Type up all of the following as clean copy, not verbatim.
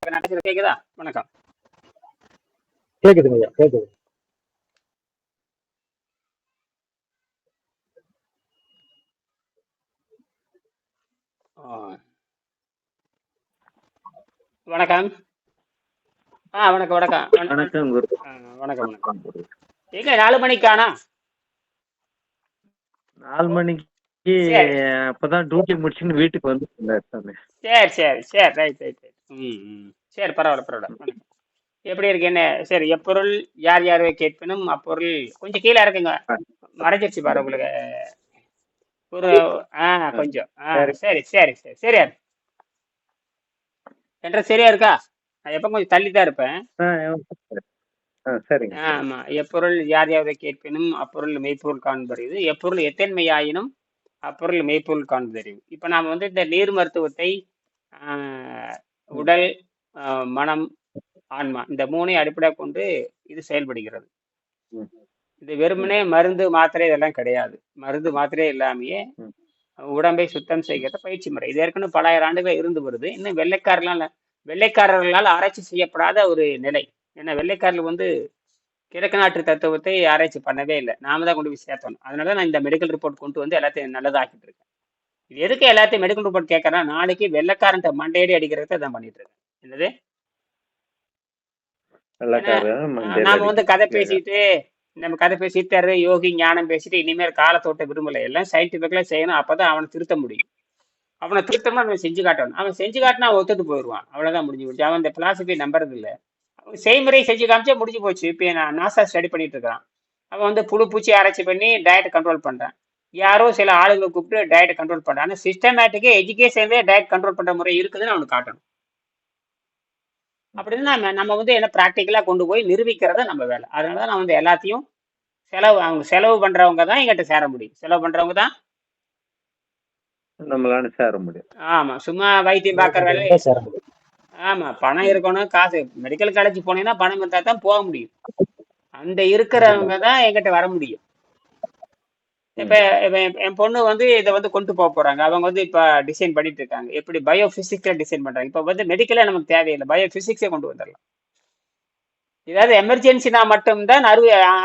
கேக்குதா? வணக்கம். கேக்குதுங்க ஐயா, கேக்குது. ஆ, வணக்கம். வணக்கம் வணக்கம் வணக்கம் குரு. ஆ, வணக்கம் வணக்கம். எங்க 4 மணிக்கானா? 4 மணிக்கு சரி அப்பதான் டியூட்டி முடிச்சுன்னு வீட்டுக்கு வந்து சாமி. சரி சரி சரி, ரைட் ரைட் ரைட். சரி, பரவாயில்ல பரவாயில்ல. வணக்கம். எப்படி இருக்கு என்ன? சரி, எப்பொருள் யார் யாரை கேட்பினும் அப்பொருள் கொஞ்சம் கீழே இருக்குங்க. மறைஞ்சிருச்சு பாரு உங்களுக்கு. ஒரு கொஞ்சம் சரி. சரி சரி சரி, சரியா இருக்கு. என்ற சரியா இருக்கா? நான் எப்போ கொஞ்சம் தள்ளி தான் இருப்பேன். ஆ, சரிங்க. ஆமா, எப்பொருள் யார் யாரை கேட்பினும் அப்பொருள் மெய்ப்பொருள் காண்பறிவு, எப்பொருள் எத்தன்மையாயினும் அப்பொருள் மெய்ப்பொருள் காண்பதறிவு. இப்ப நாம வந்து இந்த நீர் மருத்துவத்தை ஆஹ், ம், உடல், மனம், ஆன்மா இந்த மூணையும் அடிப்படையாக கொண்டு இது செயல்படுகிறது. ம், இது ம், வெறுமனே மருந்து மாத்திரை இதெல்லாம் கிடையாது. மருந்து மாத்திரை இல்லாமையே ம். உடம்பை சுத்தம் செய்கிற பயிற்சி முறை. இது ஏற்கனவே பல ஆயிரம் ஆண்டுகள் இருந்து வருது. இன்னும் வெள்ளைக்காரர்களால் ஆராய்ச்சி செய்யப்படாத ஒரு நிலை. ஏன்னா வெள்ளைக்காரர்கள் வந்து கிழக்கு நாட்டு தத்துவத்தை ஆராய்ச்சி பண்ணவே இல்லை. நாம தான் கொண்டு போய் சேர்த்தணும். அதனால நான் இந்த மெடிக்கல் ரிப்போர்ட் கொண்டு வந்து எல்லாத்தையும் நல்லதாக்கிட்டு இருக்கேன். இது எதுக்கு எல்லாத்தையும் மெடிக்கல் ரிப்போர்ட் கேட்கறேன்? நாளைக்கு வெள்ளைக்காரன் மண்டையடி அடிக்கிறத தான் பண்ணிட்டு இருக்கேன். என்னது? ஏன்னா வெள்ளைக்காரன் மஞ்சள் நாம வந்து கதை அடிக்க. பேசிட்டு நம்ம கதை பேசிட்டு யோகி ஞானம் பேசிட்டு இனிமேல் காலத்தோட்ட விரும்பல. எல்லாம் சயின்டிபிக்கலா செய்யணும். அப்பதான் அவனை திருத்த முடியும். அவனை திருத்தமா அவன் செஞ்சு காட்டணும். அவன் செஞ்சு காட்டினா அவன் ஒத்துட்டு போயிடுவான். அவ்வளவுதான், முடிஞ்சு போச்சு. அவன் இந்த பிலாசபி நம்புறது இல்லை. அவன் செய்முறை செஞ்சு காமிச்சா முடிஞ்சு போச்சு. இப்போ நான் நாசா ஸ்டடி பண்ணிட்டு இருக்கான். அவன் வந்து புழு பூச்சி ஆராய்ச்சி பண்ணி டயட் கண்ட்ரோல் பண்றான். யாரோ சில ஆளுங்களை கூப்பிட்டு டயட் கண்ட்ரோல் பண்றான். ஆனால் சிஸ்டமேட்டிக்கா எஜுகேஷன்லேயே டயட் கண்ட்ரோல் பண்ற முறை இருக்குதுன்னு அவனுக்கு காட்டணும். அப்படின்னு நம்ம வந்து என்ன ப்ராக்டிக்கலா கொண்டு போய் நிரூபிக்கிறத நம்ம வேலை. அதனாலதான் நான் வந்து எல்லாத்தையும் அவங்க செலவு பண்றவங்க தான் எங்கிட்ட சேர முடியும். செலவு பண்றவங்க தான். நம்மளால சேர முடியும். ஆமா, சும்மா வைத்தியம் செலவு பார்க்கற வேலை. பண்றவங்க சேர முடியும். ஆமா, பணம் ம், இருக்கணும், காசு. மெடிக்கல் காலேஜ் போனீங்கன்னா பணம் இருந்தா தான் போக முடியும். அந்த கண்டிப்பா. இருக்கிறவங்க தான் எங்கிட்ட வர முடியும். இப்ப ம், இப்ப என் பொண்ணு வந்து இதை வந்து கொண்டு போக போறாங்க. அவங்க வந்து இப்ப டிசைன் பண்ணிட்டு இருக்காங்க. எப்படி பயோ பிசிக்ஸ்ல டிசைன் பண்றாங்க. இப்ப வந்து மெடிக்கலா நமக்கு தேவையில்லை, பயோ பிசிக்ஸே கொண்டு வந்துடலாம். ஏதாவது எமர்ஜென்சினா மட்டும்தான்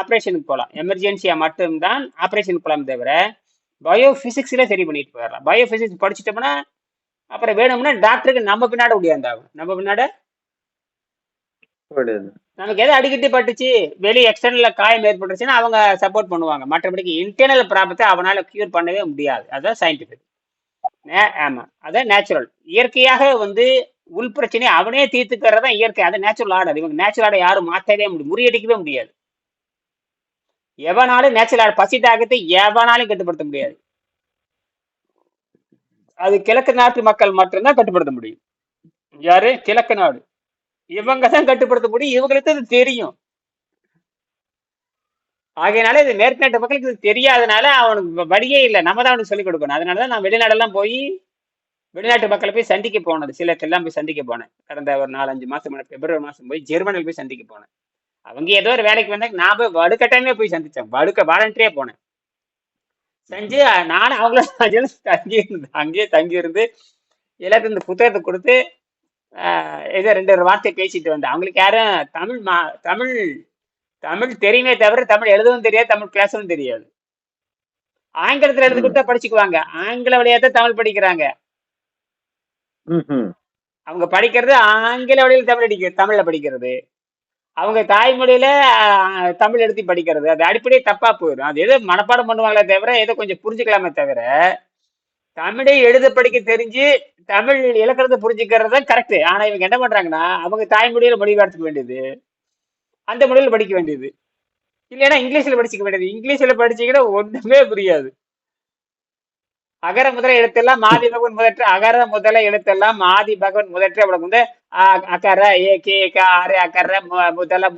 ஆப்ரேஷனுக்கு போகலாம். எமர்ஜென்சியா மட்டும்தான் ஆப்ரேஷனுக்கு போகலாம். தவிர பயோ பிசிக்ஸ்ல சரி பண்ணிட்டு போயிடலாம். பயோ பிசிக்ஸ் படிச்சுட்டோம்னா அப்புறம் வேணும்னா டாக்டருக்கு நம்ம பின்னாடி முடியாந்தாகும். நம்ம பின்னாடி புரியுது. நமக்கு எதை அடிக்கடி பட்டுச்சு, வெளியே எக்ஸ்டர்னல்ல காயம் ஏற்பட்டுச்சுன்னா அவங்க சப்போர்ட் பண்ணுவாங்க. மற்றபடிக்கு இன்டர்னல் ப்ராப்ளத்தை அவனால கியூர் பண்ணவே முடியாது. அதுதான் சயின்டிபிக். ஆமா, அதான் நேச்சுரல். இயற்கையாக வந்து உள் பிரச்சனையை அவனே தீர்த்துக்கிறது தான் இயற்கை. அது நேச்சுரல் ஆர்டர். இவங்க நேச்சுரல் ஆர்டர் யாரும் மாற்றவே முடியும், முறியடிக்கவே முடியாது. எவனாலும் நேச்சுரல் ஆர்டர், பசி தாக்கத்தை எவனாலும் கட்டுப்படுத்த முடியாது. அது கிழக்கு நாட்டு மக்கள் மட்டும்தான் கட்டுப்படுத்த முடியும். யாரு? கிழக்கு நாடு. இவங்க தான் கட்டுப்படுத்த முடியும். இவங்களுக்கு அது தெரியும். ஆகையினால இது மேற்கு நாட்டு மக்களுக்கு இது தெரியாதனால அவனுக்கு வழியே இல்லை. நம்ம தான் அவனுக்கு சொல்லிக் கொடுக்கணும். அதனாலதான் நான் வெளிநாடெல்லாம் போய் வெளிநாட்டு மக்களை போய் சந்திக்க போனது. சிலத்தெல்லாம் போய் சந்திக்க போனேன். கடந்த ஒரு 4-5 மாசம் முன்னாடி பிப்ரவரி மாசம் போய் ஜெர்மனியில் போய் சந்திக்க போனேன். அவங்க ஏதோ ஒரு வேலைக்கு வந்தாங்க. நான் போய் வடுக்கட்டாயமே போய் சந்திச்சேன். வாலண்டரியா போனேன். செஞ்சு நானும் அவங்களும் அங்கேயே தங்கி இருந்து எல்லாத்தையும் இந்த புத்தகத்தை கொடுத்து ஏதோ 2 வார்த்தை பேசிட்டு வந்தேன். அவங்களுக்கு யாரும் தமிழ் தமிழ் தெரியுமே தவிர தமிழ் எழுதவும் தெரியாது, தமிழ் பேசவும் தெரியாது. ஆங்கிலத்துல எழுதி ம், கொடுத்தா படிச்சுக்குவாங்க. ஆங்கில வழியாத்தான் தமிழ் படிக்கிறாங்க. ம்ஹும். அவங்க படிக்கிறது ஆங்கில வழியில் தமிழ்ல படிக்கிறது. அவங்க தாய்மொழியில தமிழ் எழுதி படிக்கிறது. அது அடிப்படையே தப்பா போயிடும். அது ஏதோ மனப்பாடம் பண்ணுவாங்களே தவிர ஏதோ கொஞ்சம் புரிஞ்சுக்கலாமே தவிர தமிழை எழுத படிக்க தெரிஞ்சு தமிழ் இலக்கணத்தை புரிஞ்சுக்கிறது தான் கரெக்ட். ஆனா இவங்க என்ன பண்றாங்கன்னா அவங்க தாய்மொழியில மொழிபெயர்த்துக்க வேண்டியது, அந்த மொழியில படிக்க வேண்டியது. இல்லைன்னா இங்கிலீஷ்ல படிச்சுக்க வேண்டியது. இங்கிலீஷ்ல படிச்சீங்கன்னா ஒண்ணுமே புரியாது. அகர முதல எழுத்தெல்லாம் மாதி பகவன் முதற்ற, அகர முதல எழுத்தெல்லாம் மாதி பகவன் முதற்ற. அவளுக்கு வந்து அக்கர ஏ கே ஆறு அக்கர முதல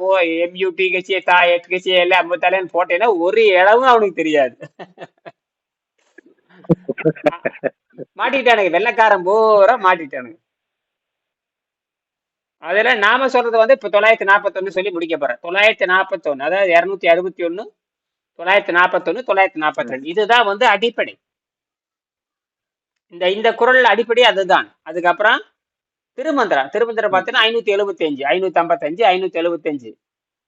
MUT கட்சி தா கட்சி எல்லாம் முதலன்னு போட்டேன்னா ஒரு இளவும் அவனுக்கு தெரியாது. மாட்டிட்டானுங்க, வெள்ளக்காரன் பூரா மாட்டிட்டானுங்க. அதுல நாம சொல்றது வந்து இப்ப 941 சொல்லி முடிக்க போறேன். 941, அதாவது 261, 941, ம், 942. இதுதான் வந்து அடிப்படை. இந்த இந்த குறள் அடிப்படை அதுதான். அதுக்கப்புறம் திருமந்திரம் பார்த்தீங்கன்னா 575 555 575.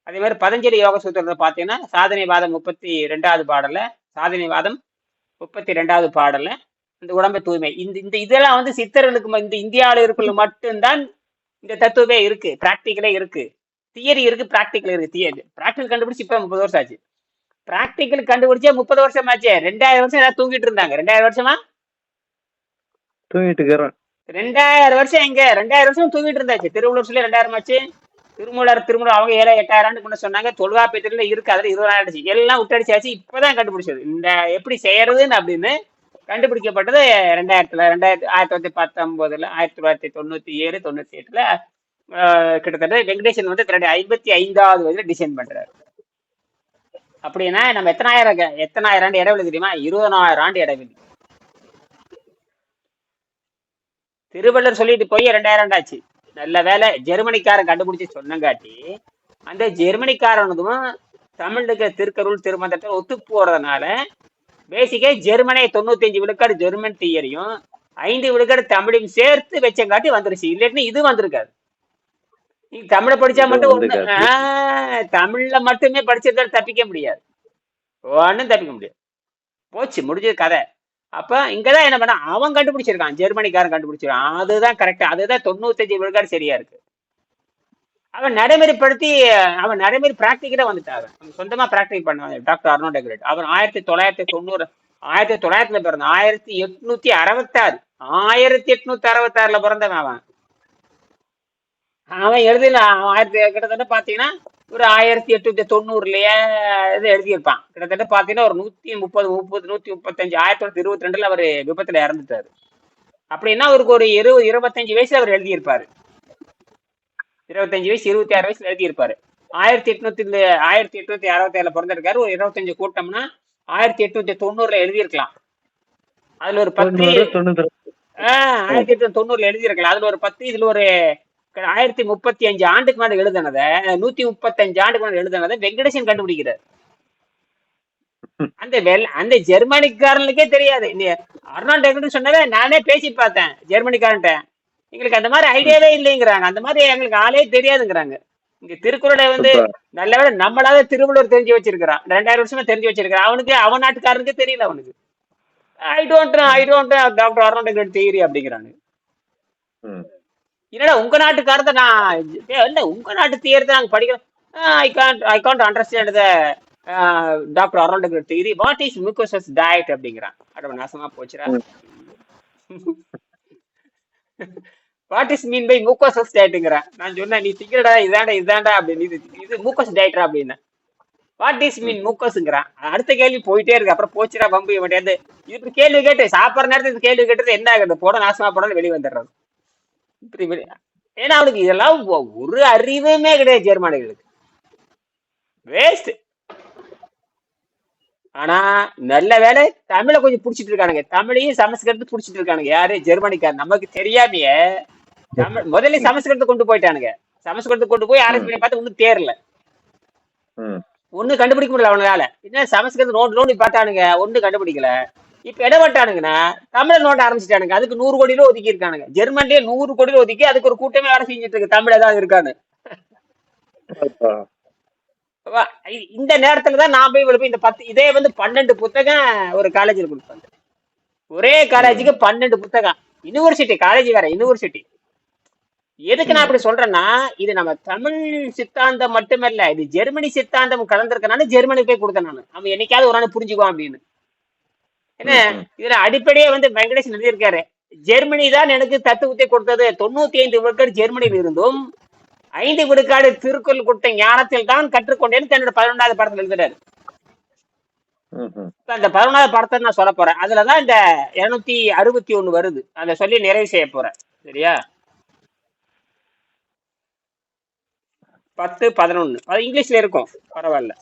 அதே மாதிரி பதஞ்சலி யோக சூத்திரத்தை பார்த்தீங்கன்னா சாதனைவாதம் 32வது பாடல்ல, சாதனைவாதம் 32வது பாடல்ல இந்த உடம்பை தூய்மை, இந்த இந்த இதெல்லாம் வந்து சித்தர்களுக்கு இந்த இந்தியாவில் இருக்கிற மட்டும்தான் இந்த தத்துவமே இருக்கு, பிராக்டிக்கலே இருக்கு. தியரி இருக்கு, பிராக்டிக்கல் இருக்கு. தியரி பிராக்டிக்கல் கண்டுபிடிச்சு இப்ப 30 வருஷம் ஆச்சு. பிராக்டிக்கல் கண்டுபிடிச்சே 30 வருஷம் ஆச்சு. 2000 வருஷம் ஏதாவது தூங்கிட்டு இருந்தாங்க. 2000 வருஷமா தூங்கிட்டு இருக்கிறேன். 2000 வருஷம் எங்க 2000 வருஷம் தூங்கிட்டு இருந்தாச்சு. திருவள்ளுவர் சொல்லி 2000 ஆச்சு. திருமூலர் அவங்க 8000 ஆண்டு முன்ன சொன்னாங்க. தொல்காப்பியத்துல இருக்கு, அதுல 20 ஆயிடுச்சு. எல்லாம் விட்டடிச்சாச்சு. இப்பதான் கண்டுபிடிச்சது இந்த எப்படி செய்யறதுன்னு அப்படின்னு கண்டுபிடிக்கப்பட்டது 1919, 1997, 98ல. கிட்டத்தட்ட வெங்கடேசன் வந்து தன்னுடைய 55வது வயதுல டிசைன் பண்றாரு. அப்படின்னா நம்ம எத்தனாயிரம் ஆண்டு இடைவெளி தெரியுமா? 20,000 ஆண்டு இடைவெளி. திருவள்ளுவர் சொல்லிட்டு போய் 2000 ஆண்டு ஆச்சு. நல்ல வேலை ஜெர்மனிக்காரன் கண்டுபிடிச்சு சொன்னங்காட்டி அந்த ஜெர்மனிக்காரனதும் தமிழுக்கு திருக்கருள் திருமந்திரத்தை ஒத்து போறதுனால பேசிக்கா ஜெர்மனி 95 விழுக்காடு ஜெர்மன் தியரியும் 5 விழுக்காடு தமிழையும் சேர்த்து வச்சங்காட்டி வந்துருச்சு. இல்லைன்னு இது வந்திருக்காது. நீங்க தமிழை படிச்சா மட்டும் தமிழ்ல மட்டுமே படிச்சதால தப்பிக்க முடியாது, ஒன்னும் தப்பிக்க முடியாது. போச்சு, முடிஞ்சது கதை. அப்ப இங்கதான் என்ன பண்ண, அவன் கண்டுபிடிச்சிருக்கான், ஜெர்மனிக்காரன் கண்டுபிடிச்சிருக்கான். அதுதான் கரெக்டா, அதுதான் 95 விழுக்காடு சரியா இருக்கு. அவன் நடைமுறைப்படுத்தி, அவன் நடைமுறை பிராக்டிக்கலா வந்துட்டாங்க. அவன் சொந்தமா பிராக்டிக் பண்ணுவாங்க. டாக்டர் அர்னால்ட் எக்ரெட் அவன் 1990 1900 பிறந்த 1866 1866ல பிறந்தவன். அவன் எழுதின கிட்டத்தட்ட பாத்தீங்கன்னா ஒரு 1890லயே இது எழுதியிருப்பான். கிட்டத்தட்ட பாத்தீங்கன்னா ஒரு 130 135 1922ல அவர் விபத்துல இறந்துட்டாரு. அப்படின்னா அவருக்கு ஒரு 25 வயசுல அவர் எழுதியிருப்பாரு. 25 வயசு 26 வயசுல எழுதியிருப்பாரு. 1867ல பிறந்திருக்காரு. ஒரு 25 கூட்டம்னா 1890ல எழுதியிருக்கலாம். அதுல ஒரு 10 1890ல எழுதியிருக்கலாம். அதுல ஒரு 10, இதுல ஒரு 1035 ஆண்டுக்கு மேல எழுதுனத 135 ஆண்டுக்கு மேல எழுதுனத வெங்கடேசன் கண்டுபிடிக்கிறார். அந்த ஜெர்மனிக்காரனுக்கே தெரியாது. அர்னால்ட் எக்ரெட் சொன்னதை நானே பேசி பார்த்தேன் ஜெர்மனிக்காரன்ட்ட. எங்களுக்கு அந்த மாதிரி ஐடியாவே இல்லைங்கிறாங்க, அந்த மாதிரி எங்களுக்கு ஆளே தெரியாதுங்கிறாங்க. இங்க திருக்குறளை வந்து நல்லவேளை நம்மளால திருவள்ளுவர் தெரிஞ்சு வச்சிருக்கிறான், 2000 வருஷமா தெரிஞ்சு வச்சிருக்கிறான். அவனுக்கு அவன் நாட்டுக்காரனுக்கு தெரியல. அவனுக்கு I don't doctor Arnold Ehret theory அப்படிங்கிறாங்க. இல்லடா உங்க நாட்டுக்காரத்தை நான் இல்ல, உங்க நாட்டு தியரத்தை நாங்க படிக்கிறோம். I can't understand the doctor Arnold Ehret theory. What is mucusless diet அப்படிங்கிறான். அட நாசமா போச்சுடா. What is mean by mucusless டயட்டுங்கிறான். நான் சொன்னேன் நீ திக்கிறடா இதாண்டா அப்படின்னு. இது மூக்கோஸ் டயட்ரா அப்படின்னு. வாட் இஸ் மீன் மூக்கோஸ்ங்கிறான். அடுத்த கேள்வி போயிட்டே இருக்கு. அப்புறம் போச்சுடா பம்பு மாட்டேன். இப்படி கேள்வி கேட்டு சாப்பிட்ற நேரத்துக்கு கேள்வி கேட்டது என்ன ஆகுது? போட நாசமா போடான்னு வெளியே வந்துடுறது. இப்படி ஏன்னா அவனுக்கு இதெல்லாம் ஒரு அறிவுமே கிடையாது. ஜெர்மனிகளுக்கு வேஸ்ட். ஆனா நல்ல வேலை தமிழை கொஞ்சம் புடிச்சிட்டு இருக்கானுங்க. தமிழையும் சமஸ்கிருதத்தை புடிச்சிட்டு இருக்கானுங்க. யாரு? ஜெர்மனிக்காரன். நமக்கு தெரியாமையே தமிழ் முதல்ல சமஸ்கிருதத்தை கொண்டு போயிட்டானுங்க. சமஸ்கிருதத்தை கொண்டு போய் ஆராய்ச்சி பண்ணி பார்த்து ஒன்னும் தேரல, ஒண்ணு கண்டுபிடிக்க முடியல அவனால. என்ன சமஸ்கிருதம் நோண்டி பார்த்தானுங்க, ஒண்ணு கண்டுபிடிக்கல. இப்ப என்ன பண்ணிட்டானுங்கன்னா தமிழை நோண்ட ஆரம்பிச்சுட்டானுங்க. அதுக்கு 100 கோடி ரூபா ஒதுக்கி இருக்கானுங்க. ஜெர்மன்லயே 100 கோடி ரூபா ஒதுக்கி அதுக்கு ஒரு கூட்டமே வேலை செஞ்சுட்டு இருக்கு. தமிழ் ஏதாவது இருக்கான்னு. இந்த நேரத்துலதான் நான் போய் இந்த 10 இதே வந்து 12 புத்தகம் ஒரு காலேஜில் கொடுப்பாங்க. ஒரே காலேஜுக்கு 12 புத்தகம். யூனிவர்சிட்டி காலேஜ் வேற, யூனிவர்சிட்டி. எதுக்கு நான் அப்படி சொல்றேன்னா, இது நம்ம தமிழ் சித்தாந்தம் மட்டுமல்ல, இது ஜெர்மனி சித்தாந்தம் கலந்திருக்கனால ஜெர்மனி போய் கொடுத்தேன் நான். அவன் என்னைக்காவது ஒரு நாள் புரிஞ்சுக்குவான் அப்படின்னு. என்ன இதுல அடிப்படையே வந்து வெங்கடேசன் எழுதியிருக்காரு. ஜெர்மனி தான் எனக்கு தத்துவத்தை கொடுத்தது. 95 விழுக்காடு ஜெர்மனியில் இருந்தும் 5 விழுக்காடு திருக்குறள் கொடுத்த ஞானத்தில் தான் கற்றுக்கொண்டேன்னு தன்னோட 11வது படத்துல எழுதுறாரு. அந்த 11வது படத்தை நான் சொல்ல போறேன். அதுலதான் இந்த 261 வருது. அதை சொல்லி நிறைவு செய்ய போறேன். சரியா? 10, 11 அது இங்கிலீஷ்ல இருக்கும், பரவாயில்ல.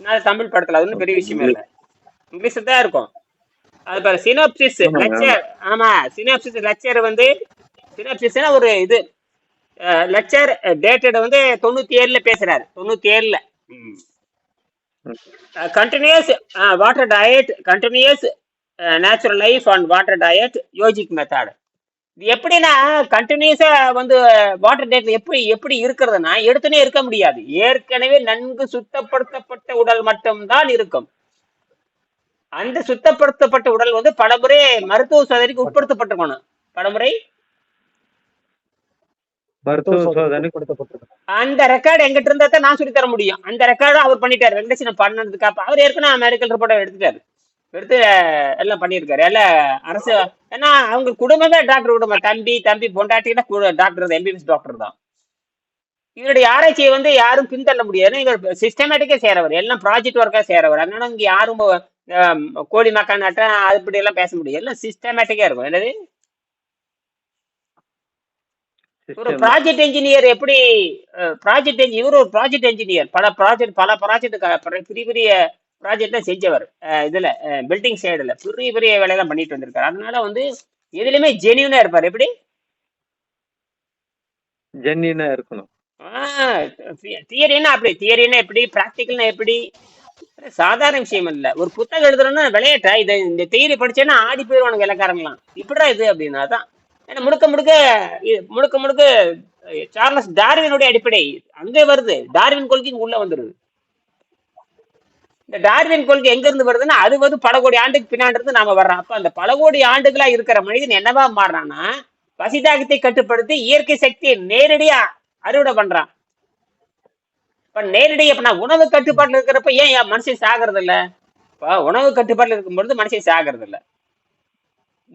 நான் தமிழ் படத்துல அது ஒன்றும் பெரிய விஷயமே இல்லை, இங்கிலீஷ்ல தான் இருக்கும். அது பாரு, சினோப்சிஸ் லெக்சர். ஆமா, சினோப்சிஸ் லெக்சர் வந்து சினோப்சிஸ்னா ஒரு இது லெக்சர் டேட்டட் வந்து 97ல பேசுறாரு. 97ல continuous water diet, continuous natural life and water diet, yogic method. இது எப்படின்னா கண்டினியூஸா வந்து வாட்டர் டேட்ல எப்படி எப்படி இருக்கிறதுனா எடுத்துனே இருக்க முடியாது. ஏற்கனவே நன்கு சுத்தப்படுத்தப்பட்ட உடல் மட்டும்தான் இருக்கும். அந்த சுத்தப்படுத்தப்பட்ட உடல் வந்து பலமுறை மருத்துவ சோதனைக்கு உட்படுத்தப்பட்டிருக்கணும். பலமுறை மருத்துவ சோதனைக்கு அந்த ரெக்கார்டு எங்கிட்ட இருந்தா தான் நான் சொல்லி தர முடியும். அந்த ரெக்கார்டும் அவர் பண்ணிட்டாரு. வெங்கடேசன் பண்ணதுக்கு அப்ப அவர் ஏற்கனவே மெடிக்கல் ரிப்போர்ட்டை எடுத்துட்டாரு. எடுத்து எல்லாம் பண்ணியிருக்காரு. எல்லாம் அரசு, ஏன்னா அவங்க குடும்பமே டாக்டர் குடும்பம். தம்பி தம்பி பொண்டாட்டினா டாக்டர் எம்பிபிஎஸ் டாக்டர் தான். இவருடைய ஆராய்ச்சியை வந்து யாரும் பின்தள்ள முடியாது. இவர் சிஸ்டமேட்டிக்கா சேரவர், எல்லாம் ப்ராஜெக்ட் ஒர்க்கா சேரவர். அதனால இங்க யாரும் கோழி மக்கானாட்ட அப்படி எல்லாம் பேச முடியாது. எல்லாம் சிஸ்டமேட்டிக்கா இருக்கும். என்னது ஒரு சிஸ்டம் ப்ராஜெக்ட் என்ஜினியர் எப்படி இவர் ஒரு ப்ராஜெக்ட் என்ஜினியர். பல ப்ராஜெக்ட் பெரிய பெரிய ப்ராஜெக்ட் செஞ்சவர். இதுல பில்டிங் சைடுல பெரிய பெரிய வேலையெல்லாம் பண்ணிட்டு வந்திருக்காரு. அதனால வந்து எதுலையுமே ஜெனியூனா இருப்பார். எப்படி ஜென்னினா இருக்கணும். தியரின்னா அப்படி, தியரின்னா எப்படி, பிராக்டிக்கல்னா எப்படி, சாதாரண விஷயம் இல்ல. ஒரு புத்தகம் எழுதுறோம்னா விளையாட்டா இதை இந்த தியரி படிச்சேன்னா ஆடி போயிடுவானுங்க இலக்காரங்களாம். இப்படிடா இது அப்படின்னா தான். ஏன்னா முழுக்க முழுக்க முழுக்க முழுக்க சார்லஸ் டார்வினுடைய அடிப்படை அங்கே வருது. டார்வின் கொள்கை உள்ள வந்துருது. இந்த டார்வின் கொள்கை எங்க இருந்து வருதுன்னா அது வந்து பல கோடி ஆண்டுக்கு பின்னாடி இருந்து நாம வர்றோம். அப்ப அந்த பல கோடி ஆண்டுகளா இருக்கிற மனிதன் என்னவா மாறுறான்னா பசிதாகத்தை கட்டுப்படுத்தி இயற்கை சக்தியை நேரடியா அறுவடை பண்றான். இப்ப நேரடியா இப்ப நான் உணவு கட்டுப்பாட்டுல இருக்கிறப்ப ஏன் மனுஷன் சாகிறது இல்ல? இப்ப உணவு கட்டுப்பாட்டுல இருக்கும்பொழுது மனுஷன் சாகிறது இல்ல.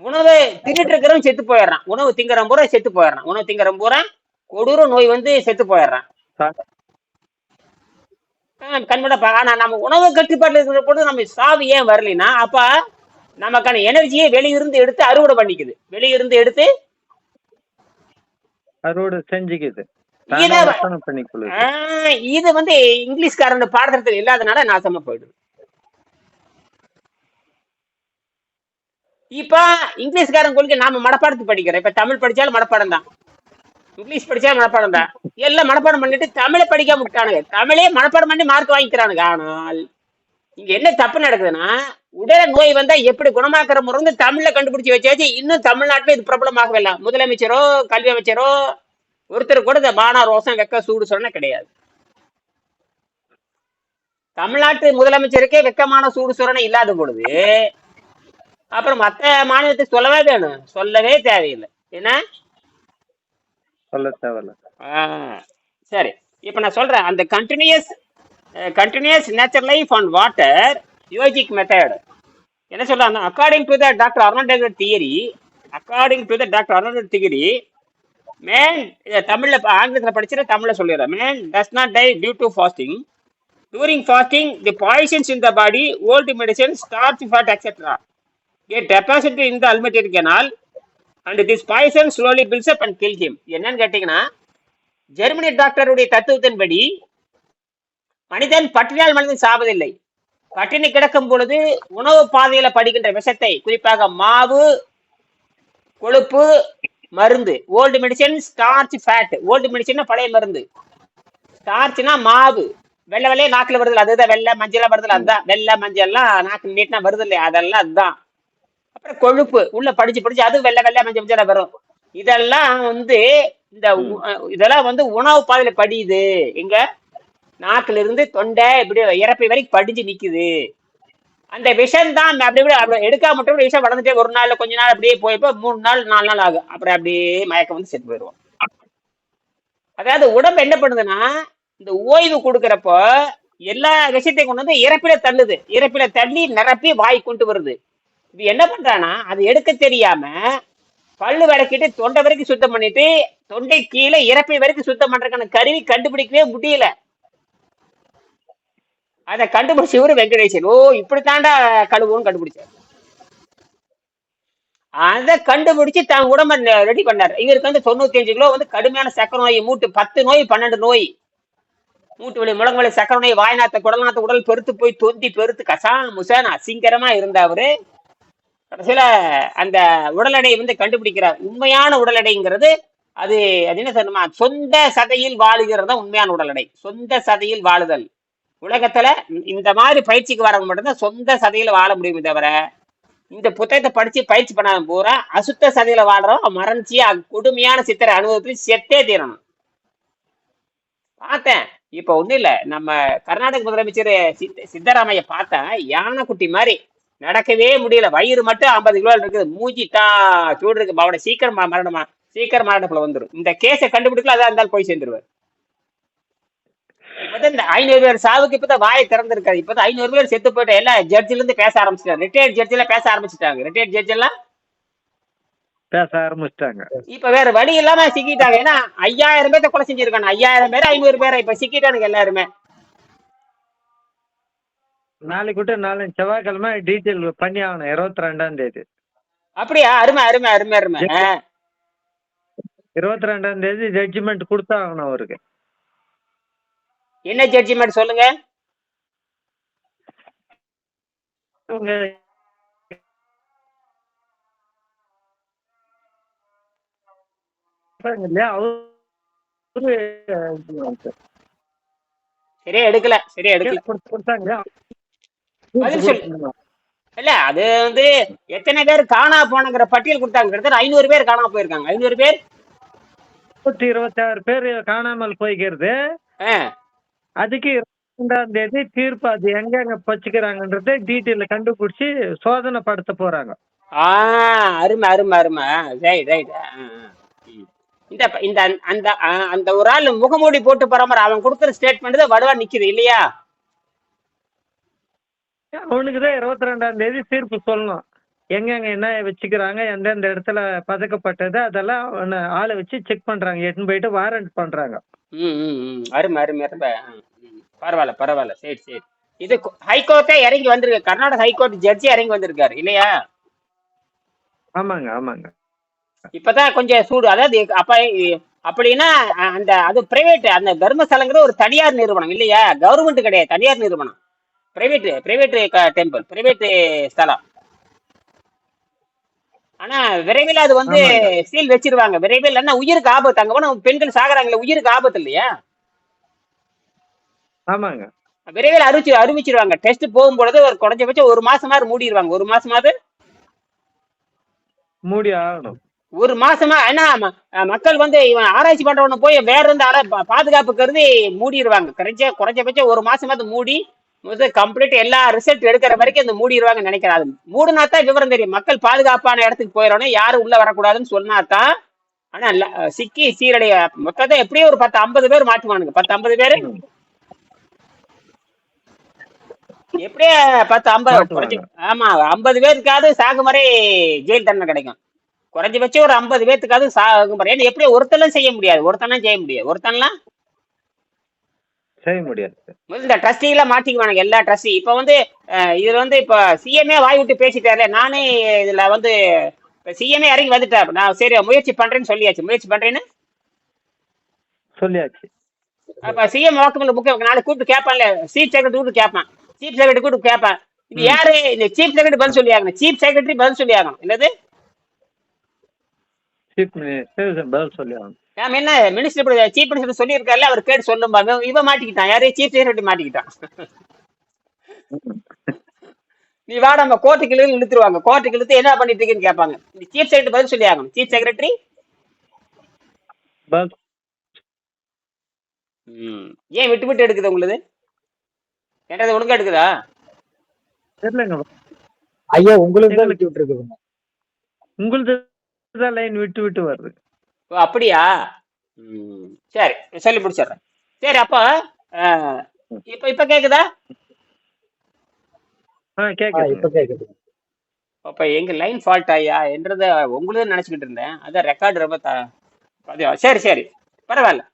உணவை தின்னுட்டு இருக்கிறவன் செத்து போயிடுறான். உணவு திங்கிற பூரா செத்து போயிடுறான். உணவு திங்கிற பூரா கொடூர நோய் வந்து செத்து போயிடுறான். கண்படப்பா. ஆனா நம்ம உணவு கட்டுப்பாட்டுல இருக்கிற பொழுது நம்ம சாவு ஏன் வரலைன்னா அப்ப நமக்கான எனர்ஜியை வெளியிருந்து எடுத்து அறுவடை பண்ணிக்குது. வெளியிருந்து எடுத்து அறுவடை செஞ்சுக்குது. இது வந்து இங்கிலீஷ்காரன் பாடத்திட்டத்தில் இல்லாதனால நாசமா போயிடுது. இப்ப இங்கிலீஷ்காரன் கொள்கை நாம மனப்பாடத்து படிக்கிறோம். இப்ப தமிழ் படிச்சாலும் மனப்பாடம் தான், இங்கிலீஷ் படிச்சாலும் மனப்பாடம் தான். எல்லாம் மனப்பாடம் பண்ணிட்டு தமிழை படிக்க விட்டானுங்க. தமிழே மனப்பாடம் பண்ணி மார்க் வாங்கிக்கிறானுங்க. ஆனால் இங்க என்ன தப்பு நடக்குதுன்னா உடல நோய் வந்தா எப்படி குணமாக்குற முறை வந்து தமிழ்ல கண்டுபிடிச்சு வச்சாச்சு. இன்னும் தமிழ்நாட்டுல இது பிரபலமாகவே இல்லை. முதலமைச்சரோ கல்வி அமைச்சரோ ஒருத்தர் கூட இந்த பானா ரோசம் வெக்க சூடு சொன்ன கிடையாது. தமிழ்நாட்டு முதலமைச்சருக்கே வெக்கமான சூடு சொரணை இல்லாத பொழுது அப்புறம் மத்த மாநிலத்தை சொல்லவே வேணும்? சொல்லவே தேவையில்லை. என்ன சொல்ல தேவையில்ல. சரி, இப்ப நான் சொல்றேன் அந்த continuous nature life on water yogic method என்ன சொல்றாங்க? According to the doctor Arnold theory man, தமிழ்ல ஆங்கிலத்துல படிச்சுட்டு தமிழ்ல சொல்லிடுறேன். Man does not die due to fasting. During fasting, the poisons in the body, old medicine, starch, fat, etc. get deposited in the alimentary canal and this poison slowly builds up and kills him. என்னன்னு கேட்டீங்கன்னா Germany டாக்டருடைய தத்துவத்தின்படி மனிதன் பட்டினியால் மனிதன் சாவதில்லை. பட்டினி கிடக்கும் பொழுது உணவு பாதையில படிக்கின்ற விஷத்தை, குறிப்பாக மாவு, கொழுப்பு, மருந்து, old medicine, starch, fat. Old medicine பழைய மருந்து, ஸ்டார்ச்னா மாவு, வெள்ளை வெள்ளையே நாக்குல வருது, அதுதான் வெள்ளை மஞ்சள் வருதுல, அதுதான் வெள்ளை மஞ்சள்லாம் நாக்கு நீட்டினா வருது இல்லையா, அதெல்லாம் அதுதான். அப்புறம் கொழுப்பு உள்ள படிச்சு அது வெள்ளை வெள்ளை மஞ்சள் மஞ்சள் வரும். இதெல்லாம் வந்து இதெல்லாம் வந்து உணவு பாதையில படியுது. எங்க நாக்குல இருந்து தொண்டை இப்படி இறப்பை வரைக்கும் படிஞ்சு நிக்குது. அந்த விஷம் தான் அப்படி எடுக்காம மட்டும் விஷம் வளர்ந்துட்டே ஒரு நாள்ல கொஞ்ச நாள் அப்படியே போயப்போ 3 நாள் 4 நாள் ஆகும். அப்புறம் அப்படியே மயக்கம் வந்து செத்து போயிடுவோம். அதாவது உடம்பு என்ன பண்ணுதுன்னா இந்த ஓய்வு கொடுக்கறப்போ எல்லா விஷயத்தையும் கொண்டு வந்து இறப்பில தள்ளுது. இறப்பில தள்ளி நிரப்பி வாய் கொண்டு வருது. இது என்ன பண்றானா அது எடுக்க தெரியாம பல்லு விளக்கிட்டு தொண்டை வரைக்கும் சுத்தம் பண்ணிட்டு தொண்டை கீழே இறப்பை வரைக்கும் சுத்தம் பண்றதுக்கான கருவி கண்டுபிடிக்கவே முடியல. அதை கண்டுபிடிச்சவரு வெங்கடேசன். ஓ இப்படித்தாண்டா கழுவுன்னு கண்டுபிடிச்சாரு. அதை கண்டுபிடிச்சு தான் உடம்ப ரெடி பண்ணாரு. இவருக்கு வந்து 95 கிலோ வந்து கடுமையான சக்கர நோய், மூட்டு 10 நோய் 12 நோய், மூட்டு வலி, முழங்கு வலி, சக்கர நோய், வாய்நாத்த குடல்நாத்த உடல் பெருத்து போய் தொந்தி பெருத்து கசான் முசான் அசிங்கரமா இருந்த அவரு கடைசியில அந்த உடல் எடையை வந்து கண்டுபிடிக்கிறார். உண்மையான உடல் எடைங்கிறது அது என்ன சொல்லணுமா, சொந்த சதையில் வாழுகிறது உண்மையான உடல் எடை. சொந்த சதையில் வாழுதல் உலகத்துல இந்த மாதிரி பயிற்சிக்கு வரவங்க மட்டும்தான் சொந்த சதையில வாழ முடியுமே தவிர இந்த புத்தகத்தை படிச்சு பயிற்சி பண்ணாம பூரா அசுத்த சதையில வாழ்றோம், மரணிச்சு கொடுமையான சித்திரை அனுபவத்துல செத்தே தீரணும். பார்த்தேன். இப்ப ஒண்ணும் இல்ல, நம்ம கர்நாடக முதலமைச்சர் சித்தராமைய பார்த்தேன். யானைக்குட்டி மாதிரி நடக்கவே முடியல. வயிறு மட்டும் 50 கிலோ இருக்குது. மூஞ்சிட்டா சூடு இருக்கு. அவட சீக்கிரம் மரணமா, சீக்கிரம் மரணத்துல வந்துடும். இந்த கேஸை கண்டுபிடிக்கல, அதான் இருந்தாலும் போய் சேர்ந்துருவார். இப்பதான் இந்த 500 பேர் சாவுக்கு இப்பதான் வாயை திறந்திருக்காரு. இப்பதான் 500 பேர் செத்து போயிட்டு எல்லாம் ஜட்ஜில இருந்து பேச ஆரம்பிச்சிட்டாங்க. ரிட்டையர்ட் ஜட்ஜ் எல்லாம் பேச ஆரம்பிச்சுட்டாங்க. ரிட்டையர்ட் ஜட்ஜ் எல்லாம் பேச ஆரம்பிச்சிட்டாங்க. இப்ப வேற வழி இல்லாம சிக்கிட்டாங்க. ஏன்னா 5000 பேர்த்த கொலை செஞ்சிருக்காங்க. 5000 பேர் 500 பேரை இப்ப சிக்கிட்டானுங்க எல்லாருமே. நாளைக்கு விட்டு நாளைக்கு செவ்வாய்க்கிழமை டீட்டெயில் பண்ணி ஆகணும். 22ஆம் தேதி. அப்படியா? அருமை அருமை அருமை அருமை. 22ஆம் தேதி ஜட்ஜ்மெண்ட் கொடுத்தாகணும் அவருக்கு. என்ன ஜட்ஜ்மெண்ட் சொல்லுங்க. அவங்க இல்லையா அவரு சரியா எடுக்கல, சரியா எடுக்கல. கொடுத்தாங்க. பதில் சொல்லு. இல்ல அது வந்து எத்தனை பேர் காணா போனங்கிற பட்டியல் கொடுத்தாங்க. கிட்டத்தட்ட 500 பேர் காணாம போயிருக்காங்க. 500 பேர் 126 பேர் காணாமல் போய்க்கிறது. அதுக்கு 22ஆம் தேதி தீர்ப்பு. அது எங்க பச்சுக்கிறாங்கன்றத டீட்டெயில் கண்டுபிடிச்சு சோதனை படுத்த போறாங்க. அருமை அருமை அருமை. Right right. இந்த இந்த அந்த அந்த ஒரு ஆள் முகமூடி போட்டு போற மாதிரி அவன் கொடுக்குற ஸ்டேட்மெண்ட் தான் வடுவா நிக்குது இல்லையா? அவனுக்குதான் 22ஆம் தேதி தீர்ப்பு சொல்லணும். எங்கெங்க என்ன வச்சுக்கிறாங்க, எந்தெந்த இடத்துல பதக்கப்பட்டது, அதெல்லாம் ஆளை வச்சு செக் பண்றாங்க. எட்டுன்னு போயிட்டு வாரண்ட் பண்றாங்க. அருமை அருமை அருமை. பரவாயில்ல பரவாயில்ல. சரி சரி. இது ஹைகோர்ட்டே இறங்கி வந்திருக்கு. கர்நாடக ஹைகோர்ட் ஜட்ஜி இறங்கி வந்திருக்காரு இல்லையா? ஆமாங்க ஆமாங்க. இப்பதான் கொஞ்சம் சூடு. அதாவது அப்ப அப்படின்னா அந்த அது பிரைவேட், அந்த தர்மஸ்தலங்கிறது ஒரு தனியார் நிறுவனம் இல்லையா? கவர்மெண்ட் கிடையாது, தனியார் நிறுவனம். பிரைவேட் பிரைவேட் டெம்பிள், பிரைவேட் ஸ்தலம். ஆனா விரைவில் அது வந்து சீல் வச்சிருவாங்க. விரைவில் என்ன உயிருக்கு ஆபத்து. அங்க போனா பெண்கள் சாகுறாங்களே, உயிருக்கு ஆபத்து இல்லையா? ஆமாங்க. விரைவில் அறிவிச்சிருவாங்க. டெஸ்ட் போகும்பொழுது ஒரு குறைஞ்சபட்சம் 1 மாசமாவது மூடிடுவாங்க. 1 மாசமாவது மூடி ஆகணும். 1 மாசமா. ஏன்னா மக்கள் வந்து இவன் ஆராய்ச்சி பண்றவன போய் வேற இருந்து பாதுகாப்பு கருதி மூடிடுவாங்க. குறைஞ்சபட்சம் 1 மாசமாவது மூடி கம்ப்ளீட் எல்லா ரிசல்ட் எடுக்கிற வரைக்கும் இந்த மூடிடுவாங்க நினைக்கிறாரு. மூடுனாத்தான் விவரம் தெரியும். மக்கள் பாதுகாப்பான இடத்துக்கு போயிடணும், யாரும் உள்ள வரக்கூடாதுன்னு சொன்னாதான். ஆனா சிக்கி சீரடைய மொத்தத்தை எப்படியும் ஒரு 10-50 பேர் மாட்டுவானுங்க. 10-50 பேரு எப்படியே 10-50. ஆமா, 50 பேருக்காவது சாகுமுறை ஜெயில் தண்டனை கிடைக்கும். குறைஞ்சபட்சம் ஒரு 50 பேருக்காவது சாகுமுறை. ஏன்னா எப்படி ஒருத்தெல்லாம் செய்ய முடியாது. ஒருத்தன்லாம் செய்ய முடியாது. இந்த ட்ரஸ்டி எல்லாம் மாட்டிக்குவானுங்க, எல்லா ட்ரஸ்டி. இப்ப வந்து இதுல வந்து இப்ப சிஎம்ஏ வாய் விட்டு பேசிட்டாரு. நானே இதுல வந்து சிஎம்ஏ இறங்கி வந்துட்டேன். நான் சரி முயற்சி பண்றேன்னு சொல்லியாச்சு. முயற்சி பண்றேன்னு சொல்லியாச்சு. அப்ப சிஎம் வாக்குமூலம் புக் நாளைக்கு கூப்பிட்டு கேட்பான்ல, சீஃப் செக்ரட்டரி கூப்பிட்டு கேட்பான். சீஃப் செக்ரட்டரி கூப்பிட்டு கேட்பான், இது யாரு? இந்த சீஃப் செக்ரட்டரி பதில் சொல்லி ஆகணும். சீஃப் செக்ரட்டரி பதில் சொல்லி ஆகணும். என்னது? சீஃப் மினிஸ்டர் பதில் சொல்லி ஆகணும். நாம என்ன மினிஸ்டர் சீஃப் மினிஸ்டர் சொல்லி இருக்காருல்ல, அவர் கேட்டு சொல்லும். இவன் மாட்டிக்கிட்டான். யாரு? சீஃப் செக்ரட்டரி மாட்டிக்கிட்டான். நீ வா, நம்ம கோர்ட்டுக்கு இழுத்துருவாங்க. கோர்ட்டுக்கு இழுத்து என்ன பண்ணிட்டு இருக்கீங்கன்னு கேட்பாங்க. சீஃப் செக்ரட்டரி பதில் சொல்லி ஆகணும். சீஃப் செக்ரட்டரி ஏன் விட்டு விட்டு எடுக்குது உங்களுக்கு? என்னது ஒழுங்கா எடுக்குதா? தெரியலங்க ஐயா, உங்களுக்கு தான் விட்டு விட்டு இருக்குதுங்க. உங்களுக்கு தான் லைன் விட்டு விட்டு வருது. ஓ அப்படியா? சரி, சொல்லி முடிச்சிடுறேன். சரி, அப்ப இப்ப இப்ப கேக்குதா? இப்ப கேக்குது. அப்ப எங்க லைன் ஃபால்ட் ஆயா என்றத உங்களுக்கு நினைச்சுக்கிட்டு இருந்தேன். அதான் ரெக்கார்டு ரொம்ப சரி சரி பரவாயில்ல.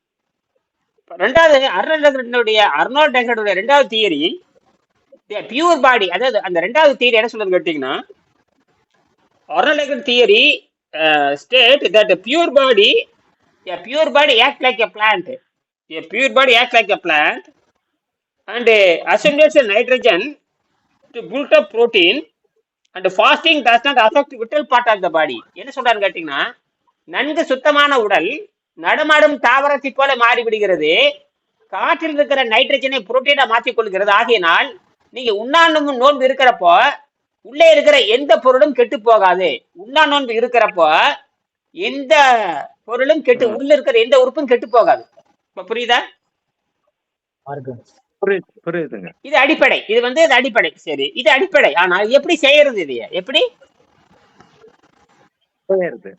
ரெண்டாவது அர்னால்ட் டெக்னருடைய ரெண்டாவது தியரி பியூர் பாடி. அதாவது அந்த ரெண்டாவது தியரி என்ன சொல்றது கேட்டீங்கன்னா, அர்னால்ட் டெக்னர் theory state that a pure body acts like a plant. A pure body acts like a plant and assimilates nitrogen to build up protein, and fasting does not affect vital part of the body. என்ன சொல்றாரு கேட்டீங்கன்னா, நன்கு சுத்தமான உடல் நடமாடும் தாவரத்தை போல மாறிவிடுகிறது. காற்றில் இருக்கிற நைட்ரஜனை புரோட்டீனா மாற்றிக் கொள்கிறது. ஆகையினால் நீங்க உண்ணாண்டும் நோன்பு இருக்கிறப்போ உள்ளே இருக்கிற எந்த பொருளும் கெட்டு போகாது. உண்ணா நோன்பு இருக்கிறப்போ எந்த பொருளும் கெட்டு ம். உள்ள இருக்கிற எந்த உறுப்பும் கெட்டு போகாது. இப்ப புரியுதா? மார்க்கம். புரியுதுங்க. இது அடிப்படை. இது இது அடிப்படை. சரி, இது அடிப்படை. ஆனா எப்படி செய்யறது? இது எப்படி? புரியுது.